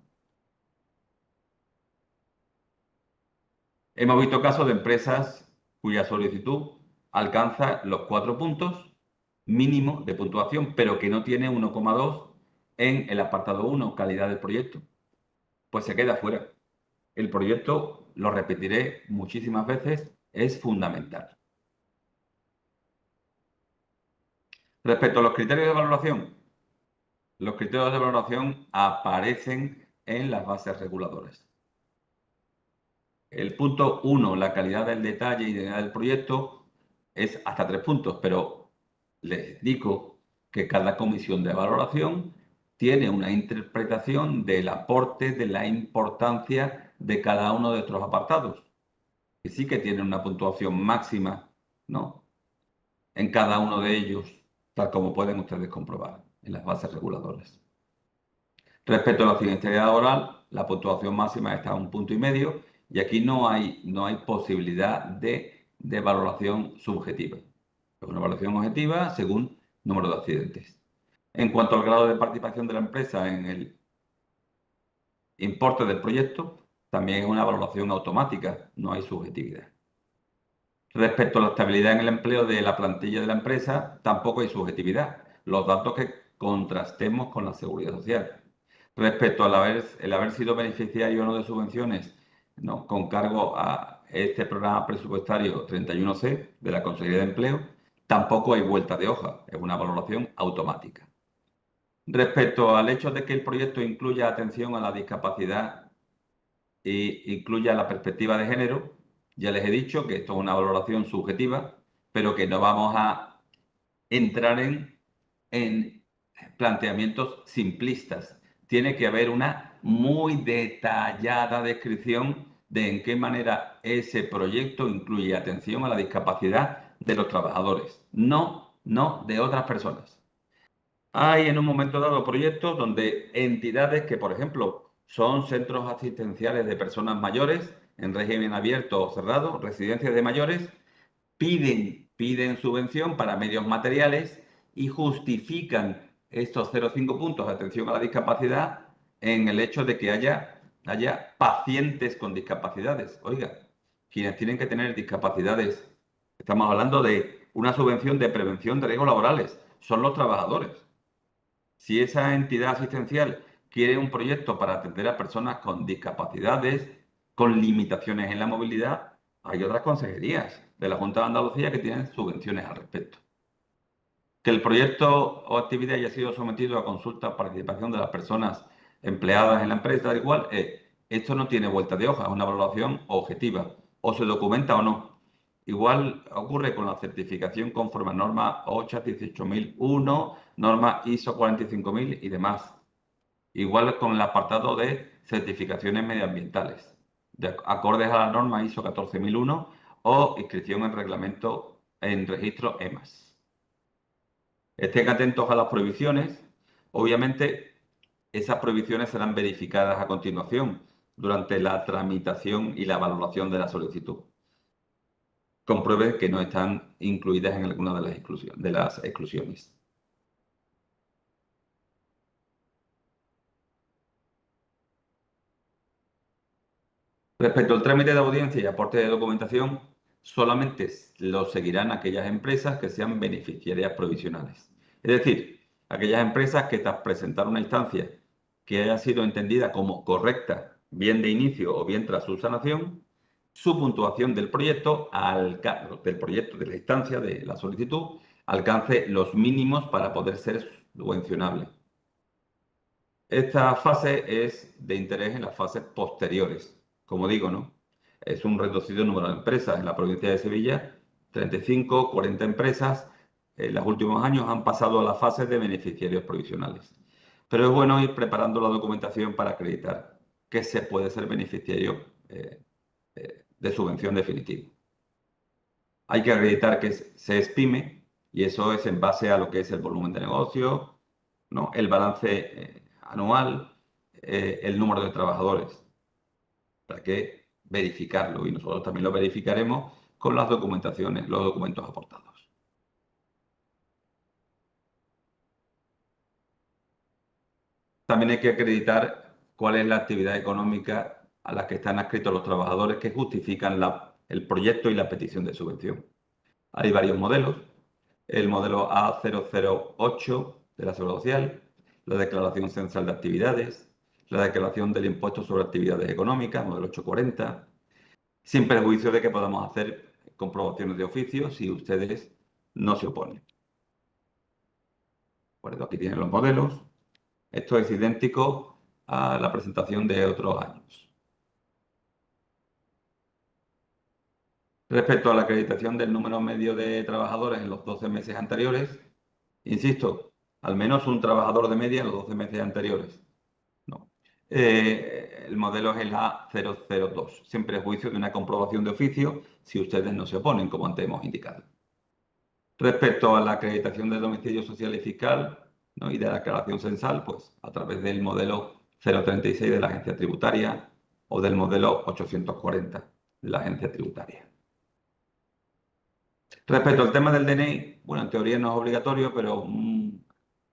Hemos visto casos de empresas cuya solicitud alcanza los 4 puntos mínimo de puntuación, pero que no tiene 1,2 en el apartado 1, calidad del proyecto. Pues se queda fuera. El proyecto, lo repetiré muchísimas veces, es fundamental. Respecto a los criterios de valoración, los criterios de valoración aparecen en las bases reguladoras. El punto 1, la calidad del detalle y del proyecto, es hasta 3 puntos, pero les digo que cada comisión de valoración tiene una interpretación del aporte, de la importancia de cada uno de estos apartados. Y sí que tienen una puntuación máxima, ¿no?, en cada uno de ellos, tal como pueden ustedes comprobar en las bases reguladoras. Respecto a la accidentalidad laboral, la puntuación máxima está a 1,5 puntos y aquí no hay posibilidad de valoración subjetiva. Es una valoración objetiva según número de accidentes. En cuanto al grado de participación de la empresa en el importe del proyecto, también es una valoración automática, no hay subjetividad. Respecto a la estabilidad en el empleo de la plantilla de la empresa, tampoco hay subjetividad. Los datos que contrastemos con la seguridad social. Respecto al haber sido beneficiario o no de subvenciones, ¿no?, con cargo a este programa presupuestario 31C de la Consejería de Empleo, tampoco hay vuelta de hoja, es una valoración automática. Respecto al hecho de que el proyecto incluya atención a la discapacidad e incluya la perspectiva de género, ya les he dicho que esto es una valoración subjetiva, pero que no vamos a entrar en planteamientos simplistas. Tiene que haber una muy detallada descripción de en qué manera ese proyecto incluye atención a la discapacidad de los trabajadores, no de otras personas. Hay en un momento dado proyectos donde entidades que, por ejemplo, son centros asistenciales de personas mayores en régimen abierto o cerrado, residencias de mayores, piden subvención para medios materiales y justifican estos 0,5 puntos de atención a la discapacidad en el hecho de que haya pacientes con discapacidades. Oiga, quienes tienen que tener discapacidades, estamos hablando de una subvención de prevención de riesgos laborales, son los trabajadores. Si esa entidad asistencial quiere un proyecto para atender a personas con discapacidades, con limitaciones en la movilidad, hay otras consejerías de la Junta de Andalucía que tienen subvenciones al respecto. Que el proyecto o actividad haya sido sometido a consulta o participación de las personas empleadas en la empresa, igual, esto no tiene vuelta de hoja, es una valoración objetiva, o se documenta o no. Igual ocurre con la certificación conforme a norma OCHA 18001, norma ISO 45000 y demás. Igual con el apartado de certificaciones medioambientales, acordes a la norma ISO 14001 o inscripción en reglamento en registro EMAS. Estén atentos a las prohibiciones. Obviamente, esas prohibiciones serán verificadas a continuación durante la tramitación y la valoración de la solicitud. Comprueben que no están incluidas en alguna de las exclusiones. Respecto al trámite de audiencia y aporte de documentación, solamente lo seguirán aquellas empresas que sean beneficiarias provisionales. Es decir, aquellas empresas que tras presentar una instancia que haya sido entendida como correcta, bien de inicio o bien tras su sanación, su puntuación del proyecto, de la instancia, de la solicitud, alcance los mínimos para poder ser subvencionable. Esta fase es de interés en las fases posteriores. Como digo, ¿no?, es un reducido número de empresas. En la provincia de Sevilla, 35, 40 empresas en los últimos años han pasado a la fase de beneficiarios provisionales. Pero es bueno ir preparando la documentación para acreditar que se puede ser beneficiario de subvención definitiva. Hay que acreditar que se es PYME y eso es en base a lo que es el volumen de negocio, ¿no?, el balance anual, el número de trabajadores. Para que verificarlo y nosotros también lo verificaremos con las documentaciones, los documentos aportados. también hay que acreditar cuál es la actividad económica a la que están adscritos los trabajadores que justifican el proyecto y la petición de subvención. Hay varios modelos. El modelo A008 de la Seguridad Social, la Declaración Censal de Actividades, la Declaración del Impuesto sobre Actividades Económicas, modelo 840, sin perjuicio de que podamos hacer comprobaciones de oficio si ustedes no se oponen. Por eso aquí tienen los modelos. Esto es idéntico a la presentación de otros años. Respecto a la acreditación del número medio de trabajadores en los 12 meses anteriores, insisto, al menos un trabajador de media en los 12 meses anteriores. No. El modelo es el A002, sin perjuicio de una comprobación de oficio si ustedes no se oponen, como antes hemos indicado. Respecto a la acreditación del domicilio social y fiscal, ¿no?, y de la declaración censal, pues a través del modelo 036 de la agencia tributaria o del modelo 840 de la agencia tributaria. Respecto al tema del DNI, bueno, en teoría no es obligatorio, pero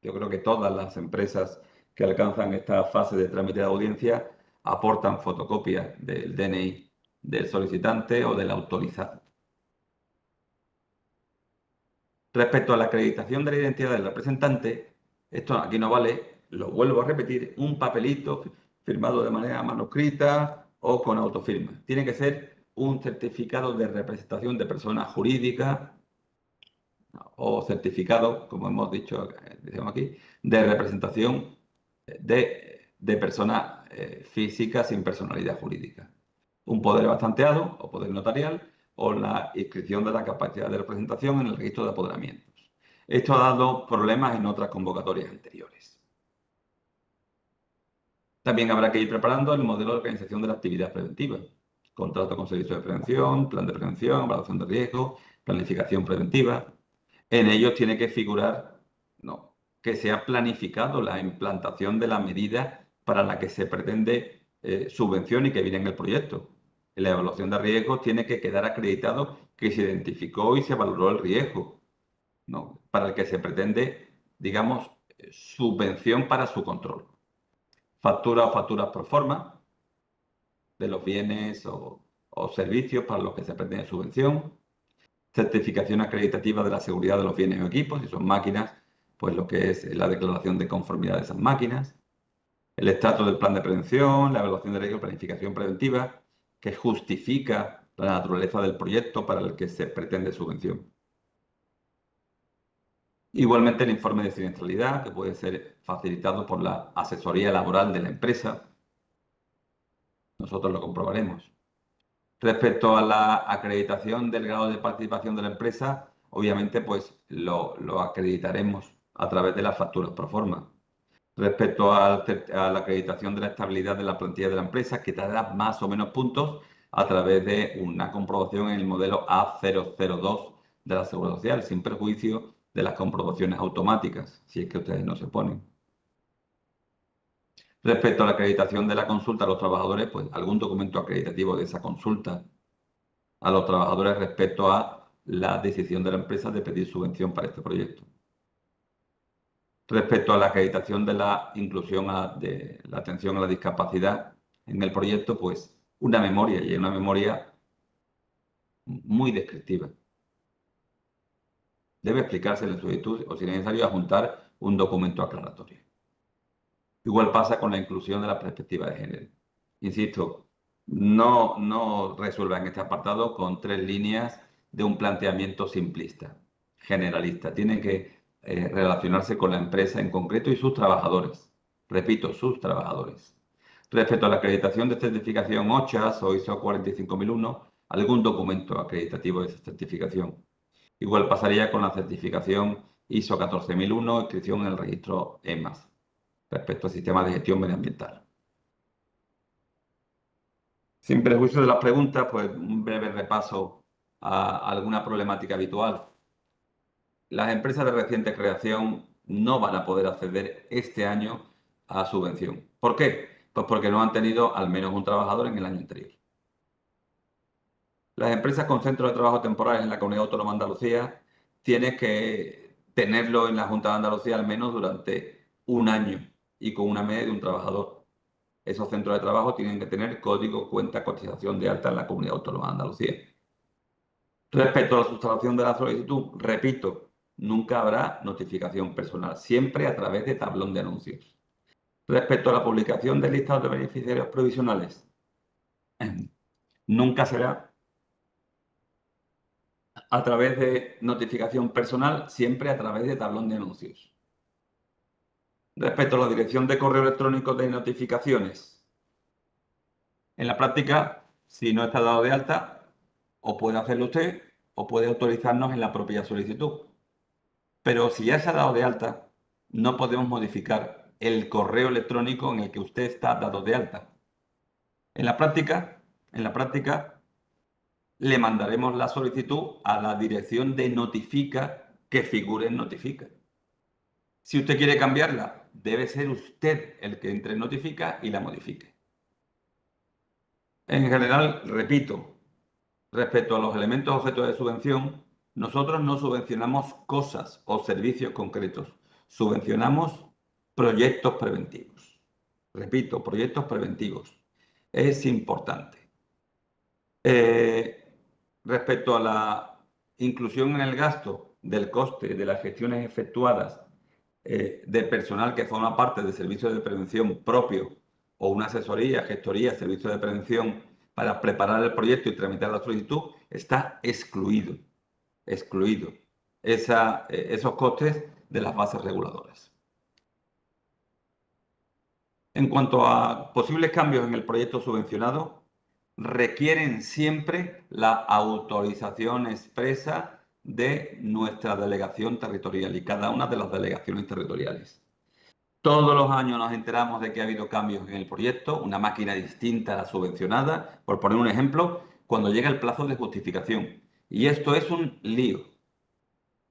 yo creo que todas las empresas que alcanzan esta fase de trámite de audiencia aportan fotocopias del DNI del solicitante o del autorizado. Respecto a la acreditación de la identidad del representante, esto aquí no vale, lo vuelvo a repetir, un papelito firmado de manera manuscrita o con autofirma. Tiene que ser un certificado de representación de persona jurídica o certificado, como hemos dicho, decimos aquí, de representación de persona física sin personalidad jurídica. Un poder bastanteado o poder notarial o la inscripción de la capacidad de representación en el registro de apoderamientos. Esto ha dado problemas en otras convocatorias anteriores. También habrá que ir preparando el modelo de organización de la actividad preventiva. Contrato con servicio de prevención, plan de prevención, evaluación de riesgo, planificación preventiva. En ellos tiene que figurar, no, que se ha planificado la implantación de la medida para la que se pretende subvención y que viene en el proyecto. En la evaluación de riesgos tiene que quedar acreditado que se identificó y se valoró el riesgo, ¿no?, para el que se pretende, digamos, subvención para su control. Factura o facturas por forma de los bienes o servicios para los que se pretende subvención. Certificación acreditativa de la seguridad de los bienes o equipos, si son máquinas, pues lo que es la declaración de conformidad de esas máquinas. El estatus del plan de prevención, la evaluación de riesgo, planificación preventiva, que justifica la naturaleza del proyecto para el que se pretende subvención. Igualmente el informe de siniestralidad, que puede ser facilitado por la asesoría laboral de la empresa. Nosotros lo comprobaremos. Respecto a la acreditación del grado de participación de la empresa, obviamente pues lo acreditaremos a través de las facturas pro forma. Respecto a la acreditación de la estabilidad de la plantilla de la empresa, que dará más o menos puntos a través de una comprobación en el modelo A002 de la Seguridad Social, sin perjuicio de las comprobaciones automáticas, si es que ustedes no se ponen. Respecto a la acreditación de la consulta a los trabajadores, pues algún documento acreditativo de esa consulta a los trabajadores respecto a la decisión de la empresa de pedir subvención para este proyecto. Respecto a la acreditación de la inclusión de la atención a la discapacidad en el proyecto, pues una memoria, y una memoria muy descriptiva. Debe explicarse la solicitud o, si es necesario, adjuntar un documento aclaratorio. Igual pasa con la inclusión de la perspectiva de género. Insisto, no resuelvan este apartado con 3 líneas de un planteamiento simplista, generalista. Tienen que relacionarse con la empresa en concreto y sus trabajadores. Repito, sus trabajadores. Respecto a la acreditación de certificación OCHAS o ISO 45001, algún documento acreditativo de esa certificación. Igual pasaría con la certificación ISO 14001, inscripción en el registro EMAS, respecto al sistema de gestión medioambiental. Sin perjuicio de las preguntas, pues un breve repaso a alguna problemática habitual. Las empresas de reciente creación no van a poder acceder este año a subvención. ¿Por qué? Pues porque no han tenido al menos un trabajador en el año anterior. Las empresas con centros de trabajo temporales en la Comunidad Autónoma de Andalucía tienen que tenerlo en la Junta de Andalucía al menos durante un año y con una media de un trabajador. Esos centros de trabajo tienen que tener código, cuenta, cotización de alta en la Comunidad Autónoma de Andalucía. Respecto a la sustracción de la solicitud, repito, nunca habrá notificación personal, siempre a través de tablón de anuncios. Respecto a la publicación del listado de beneficiarios provisionales, nunca será a través de notificación personal, siempre a través de tablón de anuncios. Respecto a la dirección de correo electrónico de notificaciones, en la práctica, si no está dado de alta, o puede hacerlo usted o puede autorizarnos en la propia solicitud. Pero si ya se ha dado de alta, no podemos modificar el correo electrónico en el que usted está dado de alta. En la práctica, le mandaremos la solicitud a la dirección de notifica que figure en notifica. Si usted quiere cambiarla, debe ser usted el que entre en notifica y la modifique. En general, repito, respecto a los elementos objeto de subvención, nosotros no subvencionamos cosas o servicios concretos, subvencionamos proyectos preventivos. Repito, proyectos preventivos. Es importante. Respecto a la inclusión en el gasto del coste de las gestiones efectuadas de personal que forma parte de servicios de prevención propio o una asesoría, gestoría, servicio de prevención para preparar el proyecto y tramitar la solicitud, está excluido esos costes de las bases reguladoras. En cuanto a posibles cambios en el proyecto subvencionado, requieren siempre la autorización expresa de nuestra delegación territorial y cada una de las delegaciones territoriales. Todos los años nos enteramos de que ha habido cambios en el proyecto, una máquina distinta a la subvencionada, por poner un ejemplo, cuando llega el plazo de justificación. Y esto es un lío.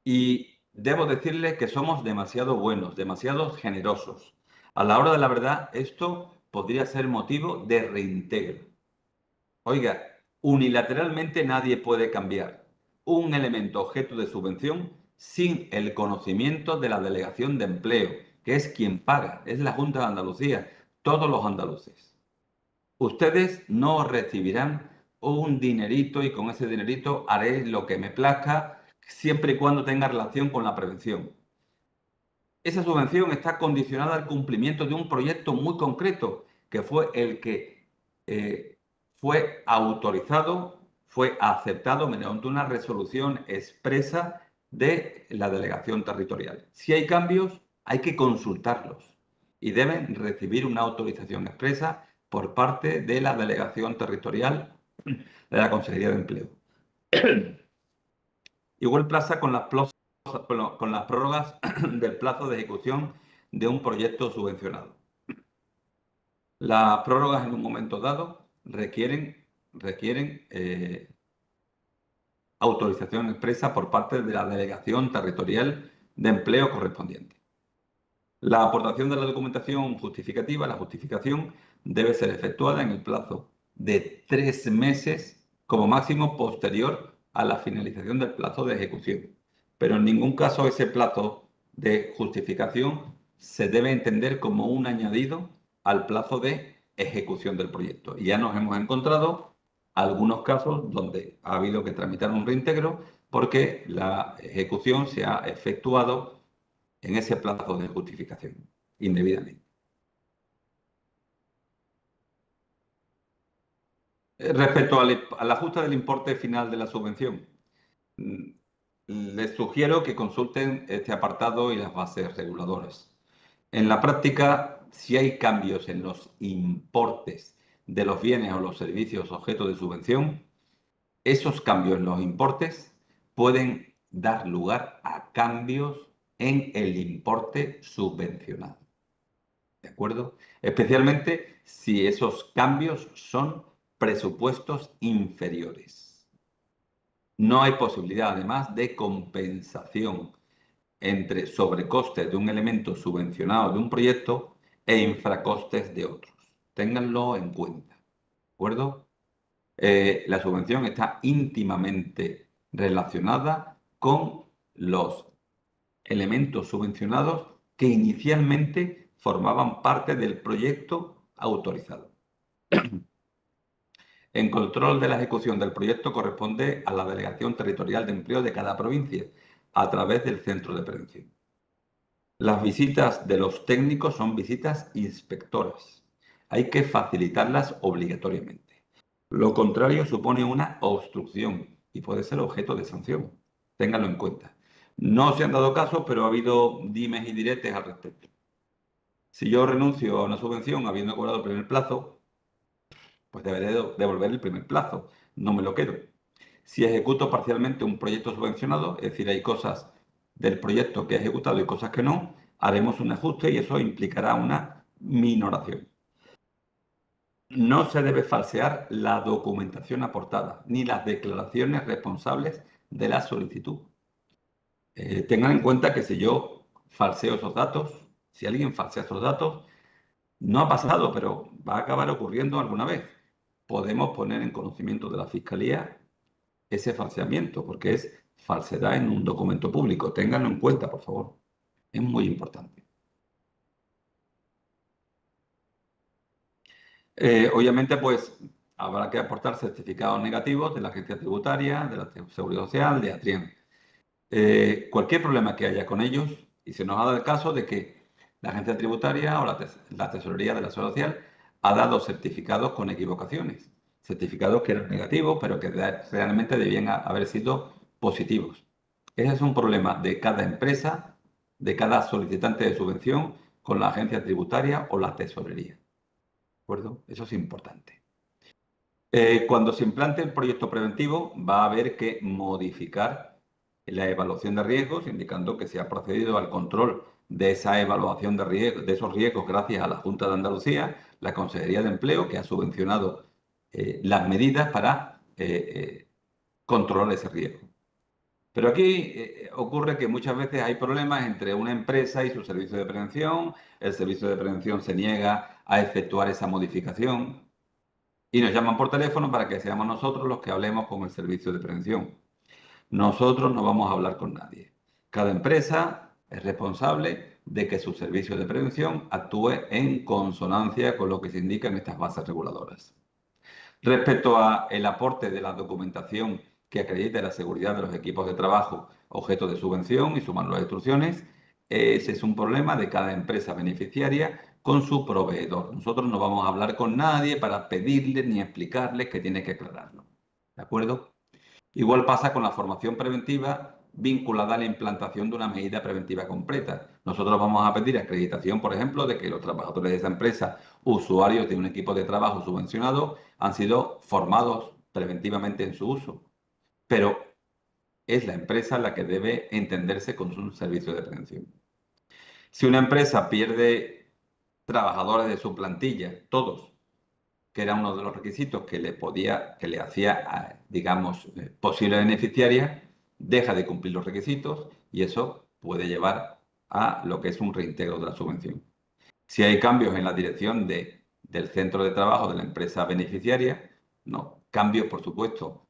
Y debo decirle que somos demasiado buenos, demasiado generosos. A la hora de la verdad, esto podría ser motivo de reintegro. Oiga, unilateralmente nadie puede cambiar un elemento objeto de subvención sin el conocimiento de la Delegación de Empleo, que es quien paga, es la Junta de Andalucía, todos los andaluces. Ustedes no recibirán un dinerito y con ese dinerito haré lo que me plazca siempre y cuando tenga relación con la prevención. Esa subvención está condicionada al cumplimiento de un proyecto muy concreto, que fue el que fue autorizado, fue aceptado mediante una resolución expresa de la delegación territorial. Si hay cambios, hay que consultarlos y deben recibir una autorización expresa por parte de la delegación territorial de la Consejería de Empleo. Igual pasa con las prórrogas del plazo de ejecución de un proyecto subvencionado. Las prórrogas en un momento dado requieren autorización expresa por parte de la Delegación Territorial de Empleo correspondiente. La aportación de la documentación justificativa, la justificación, debe ser efectuada en el plazo de 3 meses como máximo posterior a la finalización del plazo de ejecución. Pero en ningún caso ese plazo de justificación se debe entender como un añadido al plazo de ejecución del proyecto. Y ya nos hemos encontrado algunos casos donde ha habido que tramitar un reintegro porque la ejecución se ha efectuado en ese plazo de justificación, indebidamente. Respecto al ajuste del importe final de la subvención, mm, les sugiero que consulten este apartado y las bases reguladoras. En la práctica, si hay cambios en los importes de los bienes o los servicios objeto de subvención, esos cambios en los importes pueden dar lugar a cambios en el importe subvencionado. ¿De acuerdo? Especialmente si esos cambios son presupuestos inferiores. No hay posibilidad, además, de compensación entre sobrecostes de un elemento subvencionado de un proyecto e infracostes de otros. Ténganlo en cuenta. ¿De acuerdo? La subvención está íntimamente relacionada con los elementos subvencionados que inicialmente formaban parte del proyecto autorizado. En control de la ejecución del proyecto corresponde a la Delegación Territorial de Empleo de cada provincia, a través del Centro de Prevención. Las visitas de los técnicos son visitas inspectoras. Hay que facilitarlas obligatoriamente. Lo contrario supone una obstrucción y puede ser objeto de sanción. Ténganlo en cuenta. No se han dado casos, pero ha habido dimes y diretes al respecto. Si yo renuncio a una subvención habiendo cobrado el primer plazo, pues deberé devolver el primer plazo. No me lo quedo. Si ejecuto parcialmente un proyecto subvencionado, es decir, hay cosas del proyecto que he ejecutado y cosas que no, haremos un ajuste y eso implicará una minoración. No se debe falsear la documentación aportada ni las declaraciones responsables de la solicitud. Tengan en cuenta que si yo falseo esos datos, si alguien falsea esos datos, no ha pasado, pero va a acabar ocurriendo alguna vez. Podemos poner en conocimiento de la Fiscalía ese falseamiento, porque es falsedad en un documento público. Ténganlo en cuenta, por favor. Es muy importante. Obviamente, pues habrá que aportar certificados negativos de la agencia tributaria, de la Seguridad Social, de Atrien. Cualquier problema que haya con ellos, y se nos ha dado el caso de que la agencia tributaria o la tesorería de la Seguridad Social ha dado certificados con equivocaciones, certificados que eran negativos, pero que realmente debían haber sido positivos. Ese es un problema de cada empresa, de cada solicitante de subvención con la agencia tributaria o la tesorería. ¿De acuerdo? Eso es importante. Cuando se implante el proyecto preventivo, va a haber que modificar la evaluación de riesgos, indicando que se ha procedido al control de esa evaluación de riesgos, de esos riesgos gracias a la Junta de Andalucía, la Consejería de Empleo, que ha subvencionado las medidas para controlar ese riesgo. Pero aquí ocurre que muchas veces hay problemas entre una empresa y su servicio de prevención. El servicio de prevención se niega a efectuar esa modificación y nos llaman por teléfono para que seamos nosotros los que hablemos con el servicio de prevención. Nosotros no vamos a hablar con nadie. Cada empresa es responsable de que su servicio de prevención actúe en consonancia con lo que se indica en estas bases reguladoras. Respecto a el aporte de la documentación que acredite la seguridad de los equipos de trabajo objeto de subvención y su manual de instrucciones, ese es un problema de cada empresa beneficiaria con su proveedor. Nosotros no vamos a hablar con nadie para pedirle ni explicarles que tiene que aclararlo. ¿De acuerdo? Igual pasa con la formación preventiva vinculada a la implantación de una medida preventiva completa. Nosotros vamos a pedir acreditación, por ejemplo, de que los trabajadores de esa empresa, usuarios de un equipo de trabajo subvencionado, han sido formados preventivamente en su uso. Pero es la empresa la que debe entenderse con un servicio de prevención. Si una empresa pierde trabajadores de su plantilla, todos, que era uno de los requisitos que le hacía, digamos, posible beneficiaria, deja de cumplir los requisitos y eso puede llevar a lo que es un reintegro de la subvención. Si hay cambios en la dirección del centro de trabajo de la empresa beneficiaria, no, cambios, por supuesto,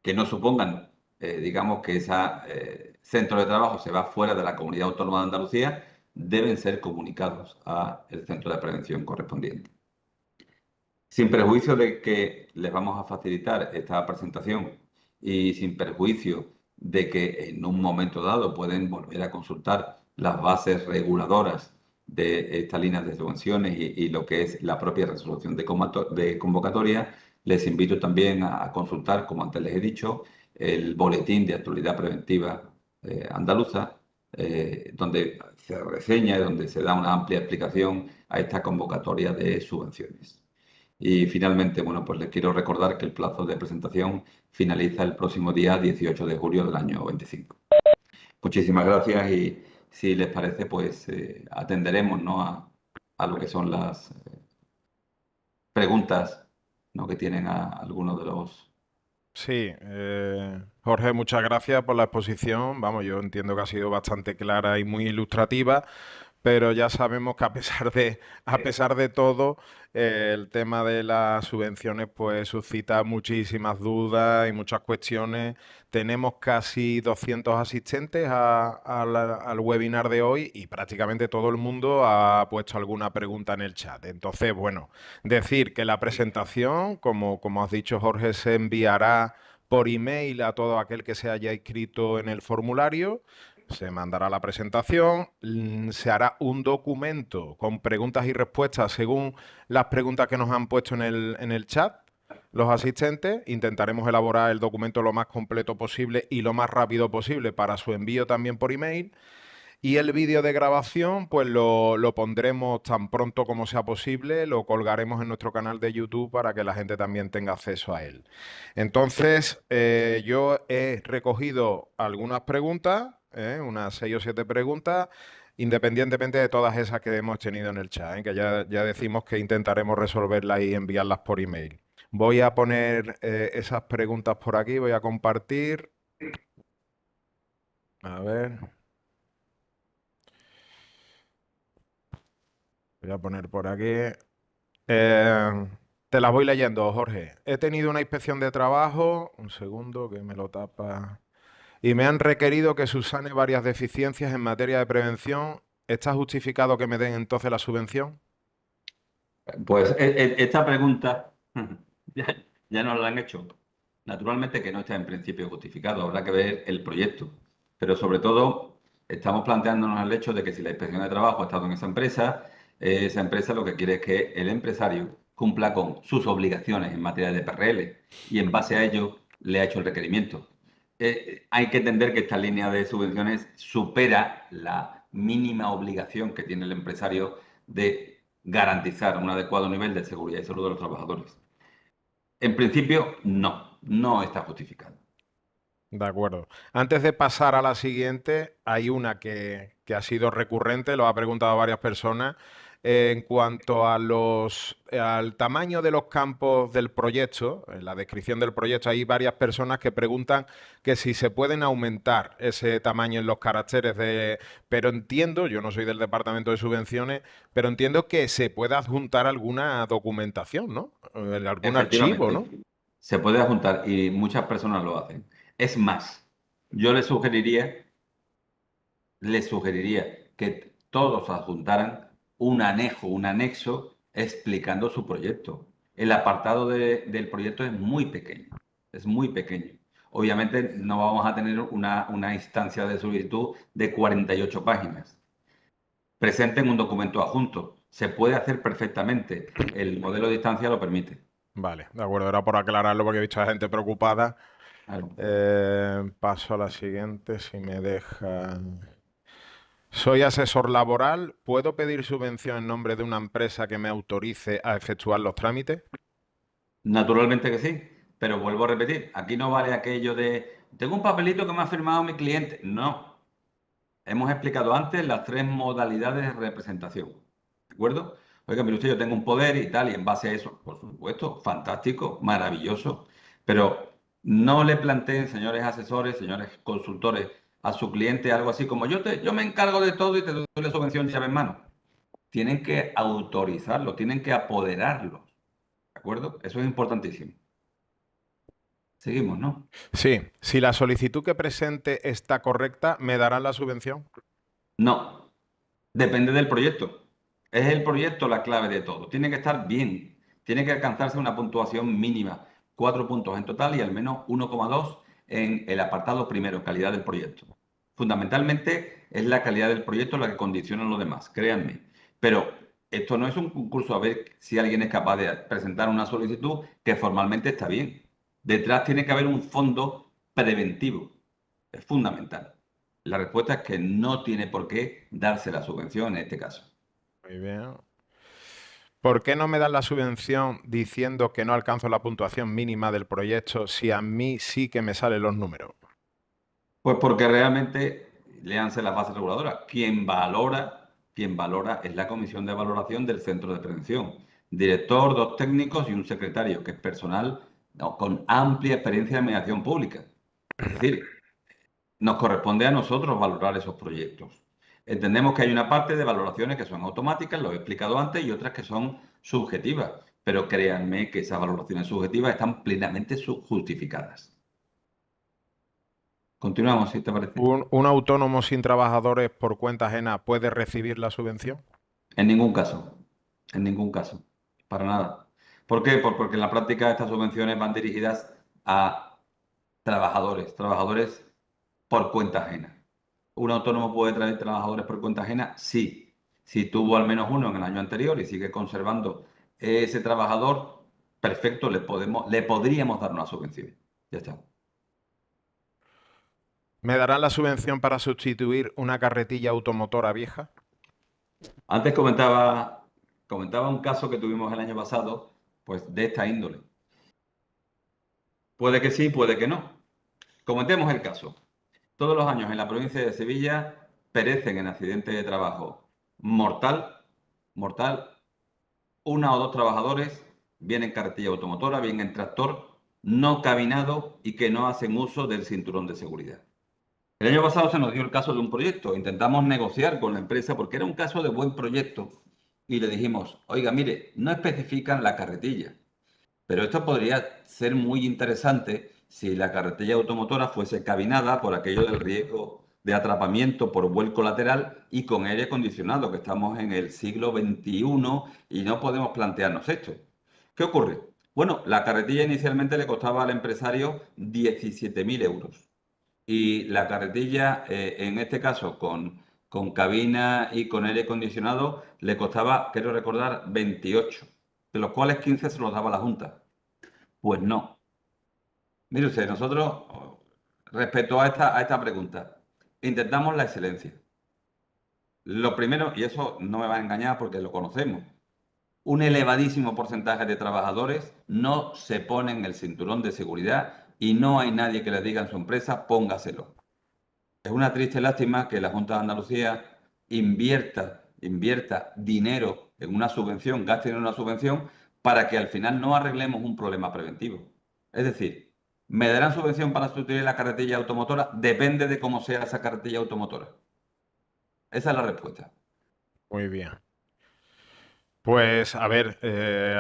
que no supongan, digamos, que ese centro de trabajo se va fuera de la Comunidad Autónoma de Andalucía, deben ser comunicados al centro de prevención correspondiente. Sin perjuicio de que les vamos a facilitar esta presentación y sin perjuicio de que en un momento dado pueden volver a consultar las bases reguladoras de estas líneas de subvenciones y lo que es la propia resolución de convocatoria, les invito también a consultar, como antes les he dicho, el Boletín de Actualidad Preventiva Andaluza, donde se reseña y donde se da una amplia explicación a esta convocatoria de subvenciones. Y finalmente, bueno, pues les quiero recordar que el plazo de presentación finaliza el próximo día 18 de julio del año 25. Muchísimas gracias y si les parece, pues atenderemos, ¿no? a lo que son las preguntas, ¿no? que tienen a algunos de los... Sí, Jorge, muchas gracias por la exposición. Vamos, yo entiendo que ha sido bastante clara y muy ilustrativa, pero ya sabemos que a pesar de todo, el tema de las subvenciones pues suscita muchísimas dudas y muchas cuestiones. Tenemos casi 200 asistentes al webinar de hoy y prácticamente todo el mundo ha puesto alguna pregunta en el chat. Entonces, bueno, decir que la presentación, como has dicho Jorge, se enviará por email a todo aquel que se haya inscrito en el formulario. Se mandará la presentación, se hará un documento con preguntas y respuestas según las preguntas que nos han puesto en el chat los asistentes. Intentaremos elaborar el documento lo más completo posible y lo más rápido posible para su envío también por email. Y el vídeo de grabación, pues lo pondremos tan pronto como sea posible, lo colgaremos en nuestro canal de YouTube para que la gente también tenga acceso a él. Entonces, yo he recogido algunas preguntas, unas 6 o 7 preguntas, independientemente de todas esas que hemos tenido en el chat, que ya decimos que intentaremos resolverlas y enviarlas por email. Voy a poner esas preguntas por aquí, voy a compartir. A ver. Voy a poner por aquí. Eh, Te las voy leyendo, Jorge. He tenido una inspección de trabajo, un segundo que me lo tapa, y me han requerido que subsane varias deficiencias en materia de prevención. ¿Está justificado que me den entonces la subvención? Pues esta pregunta ya, ya nos la han hecho. Naturalmente que no está en principio justificado, habrá que ver el proyecto. Pero sobre todo estamos planteándonos el hecho de que si la inspección de trabajo ha estado en esa empresa lo que quiere es que el empresario cumpla con sus obligaciones en materia de PRL y en base a ello le ha hecho el requerimiento. Hay que entender que esta línea de subvenciones supera la mínima obligación que tiene el empresario de garantizar un adecuado nivel de seguridad y salud de los trabajadores. En principio, no está justificado. De acuerdo. Antes de pasar a la siguiente, hay una que ha sido recurrente, lo ha preguntado varias personas, en cuanto a al tamaño de los campos del proyecto. En la descripción del proyecto hay varias personas que preguntan que si se pueden aumentar ese tamaño en los caracteres pero entiendo, yo no soy del departamento de subvenciones, pero entiendo que se puede adjuntar alguna documentación, ¿no? Algún archivo, Efectivamente, ¿no? se puede juntar y muchas personas lo hacen. Es más, yo les sugeriría que todos adjuntaran un anejo, un anexo explicando su proyecto. El apartado del proyecto es muy pequeño, es muy pequeño. Obviamente no vamos a tener una instancia de solicitud de 48 páginas. Presenten un documento adjunto. Se puede hacer perfectamente. El modelo de distancia lo permite. Vale, de acuerdo, era por aclararlo porque he visto a gente preocupada. Claro. Paso a la siguiente, si me deja. Soy asesor laboral. ¿Puedo pedir subvención en nombre de una empresa que me autorice a efectuar los trámites? Naturalmente que sí, pero vuelvo a repetir, aquí no vale aquello de, tengo un papelito que me ha firmado mi cliente. No, hemos explicado antes las tres modalidades de representación. ¿De acuerdo? Oiga, mire usted, yo tengo un poder y tal, y en base a eso, por supuesto, fantástico, maravilloso. Pero no le planteen, señores asesores, señores consultores, a su cliente algo así como yo me encargo de todo y te doy la subvención llave en mano. Tienen que autorizarlo, tienen que apoderarlo. ¿De acuerdo? Eso es importantísimo. Seguimos, ¿no? Sí, si la solicitud que presente está correcta, ¿me darán la subvención? No, depende del proyecto. Es el proyecto la clave de todo. Tiene que estar bien. Tiene que alcanzarse una puntuación mínima. 4 puntos en total y al menos 1,2 en el apartado primero, calidad del proyecto. Fundamentalmente es la calidad del proyecto la que condiciona lo demás, créanme. Pero esto no es un concurso a ver si alguien es capaz de presentar una solicitud que formalmente está bien. Detrás tiene que haber un fondo preventivo. Es fundamental. La respuesta es que no tiene por qué darse la subvención en este caso. Muy bien. ¿Por qué no me dan la subvención diciendo que no alcanzo la puntuación mínima del proyecto si a mí sí que me salen los números? Pues porque realmente, léanse las bases reguladoras, quien valora es la comisión de valoración del centro de prevención. Director, dos técnicos y un secretario, que es personal, no, con amplia experiencia en mediación pública. Es decir, nos corresponde a nosotros valorar esos proyectos. Entendemos que hay una parte de valoraciones que son automáticas, lo he explicado antes, y otras que son subjetivas, pero créanme que esas valoraciones subjetivas están plenamente justificadas. Continuamos, si te parece. ¿Un autónomo sin trabajadores por cuenta ajena puede recibir la subvención? En ningún caso, en ningún caso, para nada. ¿Por qué? Porque en la práctica estas subvenciones van dirigidas a trabajadores por cuenta ajena. ¿Un autónomo puede traer trabajadores por cuenta ajena? Sí. Si tuvo al menos uno en el año anterior y sigue conservando ese trabajador, perfecto, le podríamos dar una subvención. Ya está. ¿Me darán la subvención para sustituir una carretilla automotora vieja? Antes comentaba un caso que tuvimos el año pasado, pues de esta índole. Puede que sí, puede que no. Comentemos el caso. Todos los años en la provincia de Sevilla perecen en accidentes de trabajo mortal, una o dos trabajadores, bien en carretilla automotora, bien en tractor, no cabinado y que no hacen uso del cinturón de seguridad. El año pasado se nos dio el caso de un proyecto. Intentamos negociar con la empresa porque era un caso de buen proyecto y le dijimos, oiga, mire, no especifican la carretilla, pero esto podría ser muy interesante si la carretilla automotora fuese cabinada por aquello del riesgo de atrapamiento por vuelco lateral y con aire acondicionado, que estamos en el siglo XXI y no podemos plantearnos esto. ¿Qué ocurre? Bueno, la carretilla inicialmente le costaba al empresario 17.000 euros y la carretilla, en este caso con cabina y con aire acondicionado, le costaba, quiero recordar, 28, de los cuales 15 se los daba la Junta. Pues no. Mire usted, nosotros, respecto a esta pregunta, intentamos la excelencia. Lo primero, y eso no me va a engañar porque lo conocemos, un elevadísimo porcentaje de trabajadores no se ponen el cinturón de seguridad y no hay nadie que les diga en su empresa, póngaselo. Es una triste lástima que la Junta de Andalucía invierta dinero en una subvención, gaste en una subvención, para que al final no arreglemos un problema preventivo. Es decir, ¿me darán subvención para sustituir la carretilla automotora? Depende de cómo sea esa carretilla automotora. Esa es la respuesta. Muy bien. Pues a ver,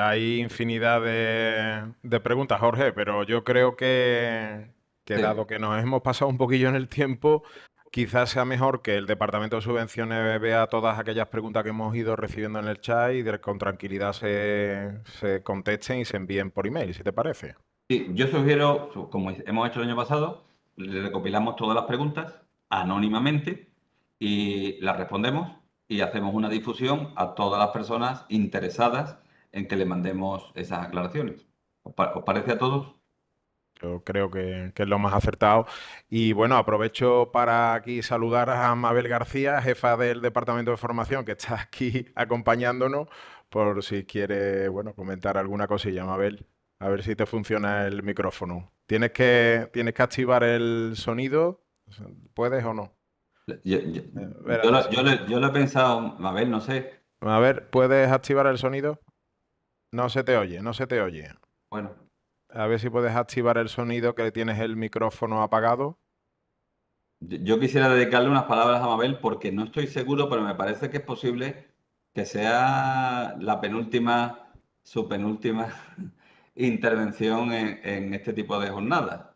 hay infinidad de preguntas, Jorge, pero yo creo que Sí. dado que nos hemos pasado un poquillo en el tiempo, quizás sea mejor que el Departamento de Subvenciones vea todas aquellas preguntas que hemos ido recibiendo en el chat y con tranquilidad se contesten y se envíen por email, si te parece. Sí, yo sugiero, como hemos hecho el año pasado, le recopilamos todas las preguntas anónimamente y las respondemos y hacemos una difusión a todas las personas interesadas en que le mandemos esas aclaraciones. ¿Os parece a todos? Yo creo que es lo más acertado. Y bueno, aprovecho para aquí saludar a Mabel García, jefa del Departamento de Formación, que está aquí acompañándonos, por si quiere, bueno, comentar alguna cosilla, Mabel. A ver si te funciona el micrófono. Tienes que activar el sonido, ¿puedes o no? Espérate, sí. Yo lo he pensado, Mabel, no sé. A ver, ¿puedes activar el sonido? No se te oye, no se te oye. Bueno, A ver si puedes activar el sonido que tienes el micrófono apagado. yo quisiera dedicarle unas palabras a Mabel porque no estoy seguro, pero me parece que es posible que sea la penúltima, su penúltima intervención en este tipo de jornadas,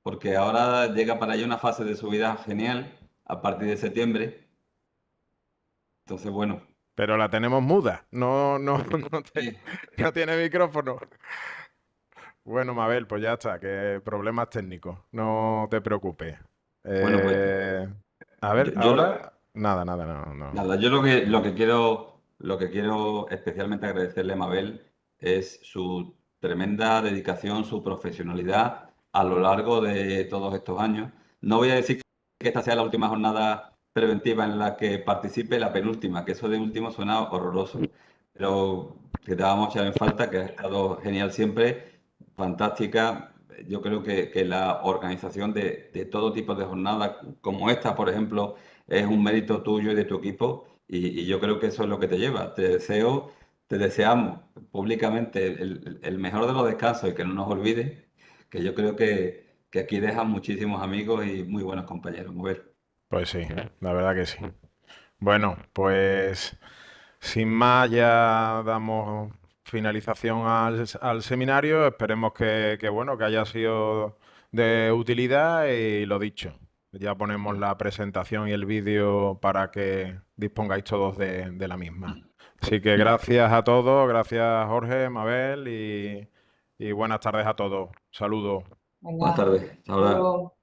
porque ahora llega para ella una fase de su vida genial a partir de septiembre. Entonces, bueno, Pero la tenemos muda. No, no, sí, no tiene micrófono. Bueno, Mabel, pues ya está, que problemas técnicos. No te preocupes. bueno, pues Eh, a ver, yo ahora. Nada, nada, no, no. nada, yo lo que quiero especialmente agradecerle a Mabel es su tremenda dedicación, su profesionalidad a lo largo de todos estos años. No voy a decir que esta sea la última jornada preventiva en la que participe, la penúltima, que eso de último suena horroroso, pero que te vamos a echar en falta, que ha estado genial siempre, fantástica. Yo creo que la organización de todo tipo de jornadas como esta, por ejemplo, es un mérito tuyo y de tu equipo y yo creo que eso es lo que te lleva. Te deseamos públicamente el mejor de los descansos y que no nos olvides, que yo creo que aquí dejan muchísimos amigos y muy buenos compañeros. Mover. Pues sí, la verdad que sí. Bueno, pues sin más ya damos finalización al seminario. Esperemos bueno, que haya sido de utilidad y lo dicho. Ya ponemos la presentación y el vídeo para que dispongáis todos de la misma. Así que gracias a todos, gracias Jorge, Mabel y buenas tardes a todos. Saludos. Buenas Venga, tardes. Hasta hasta ahora. luego.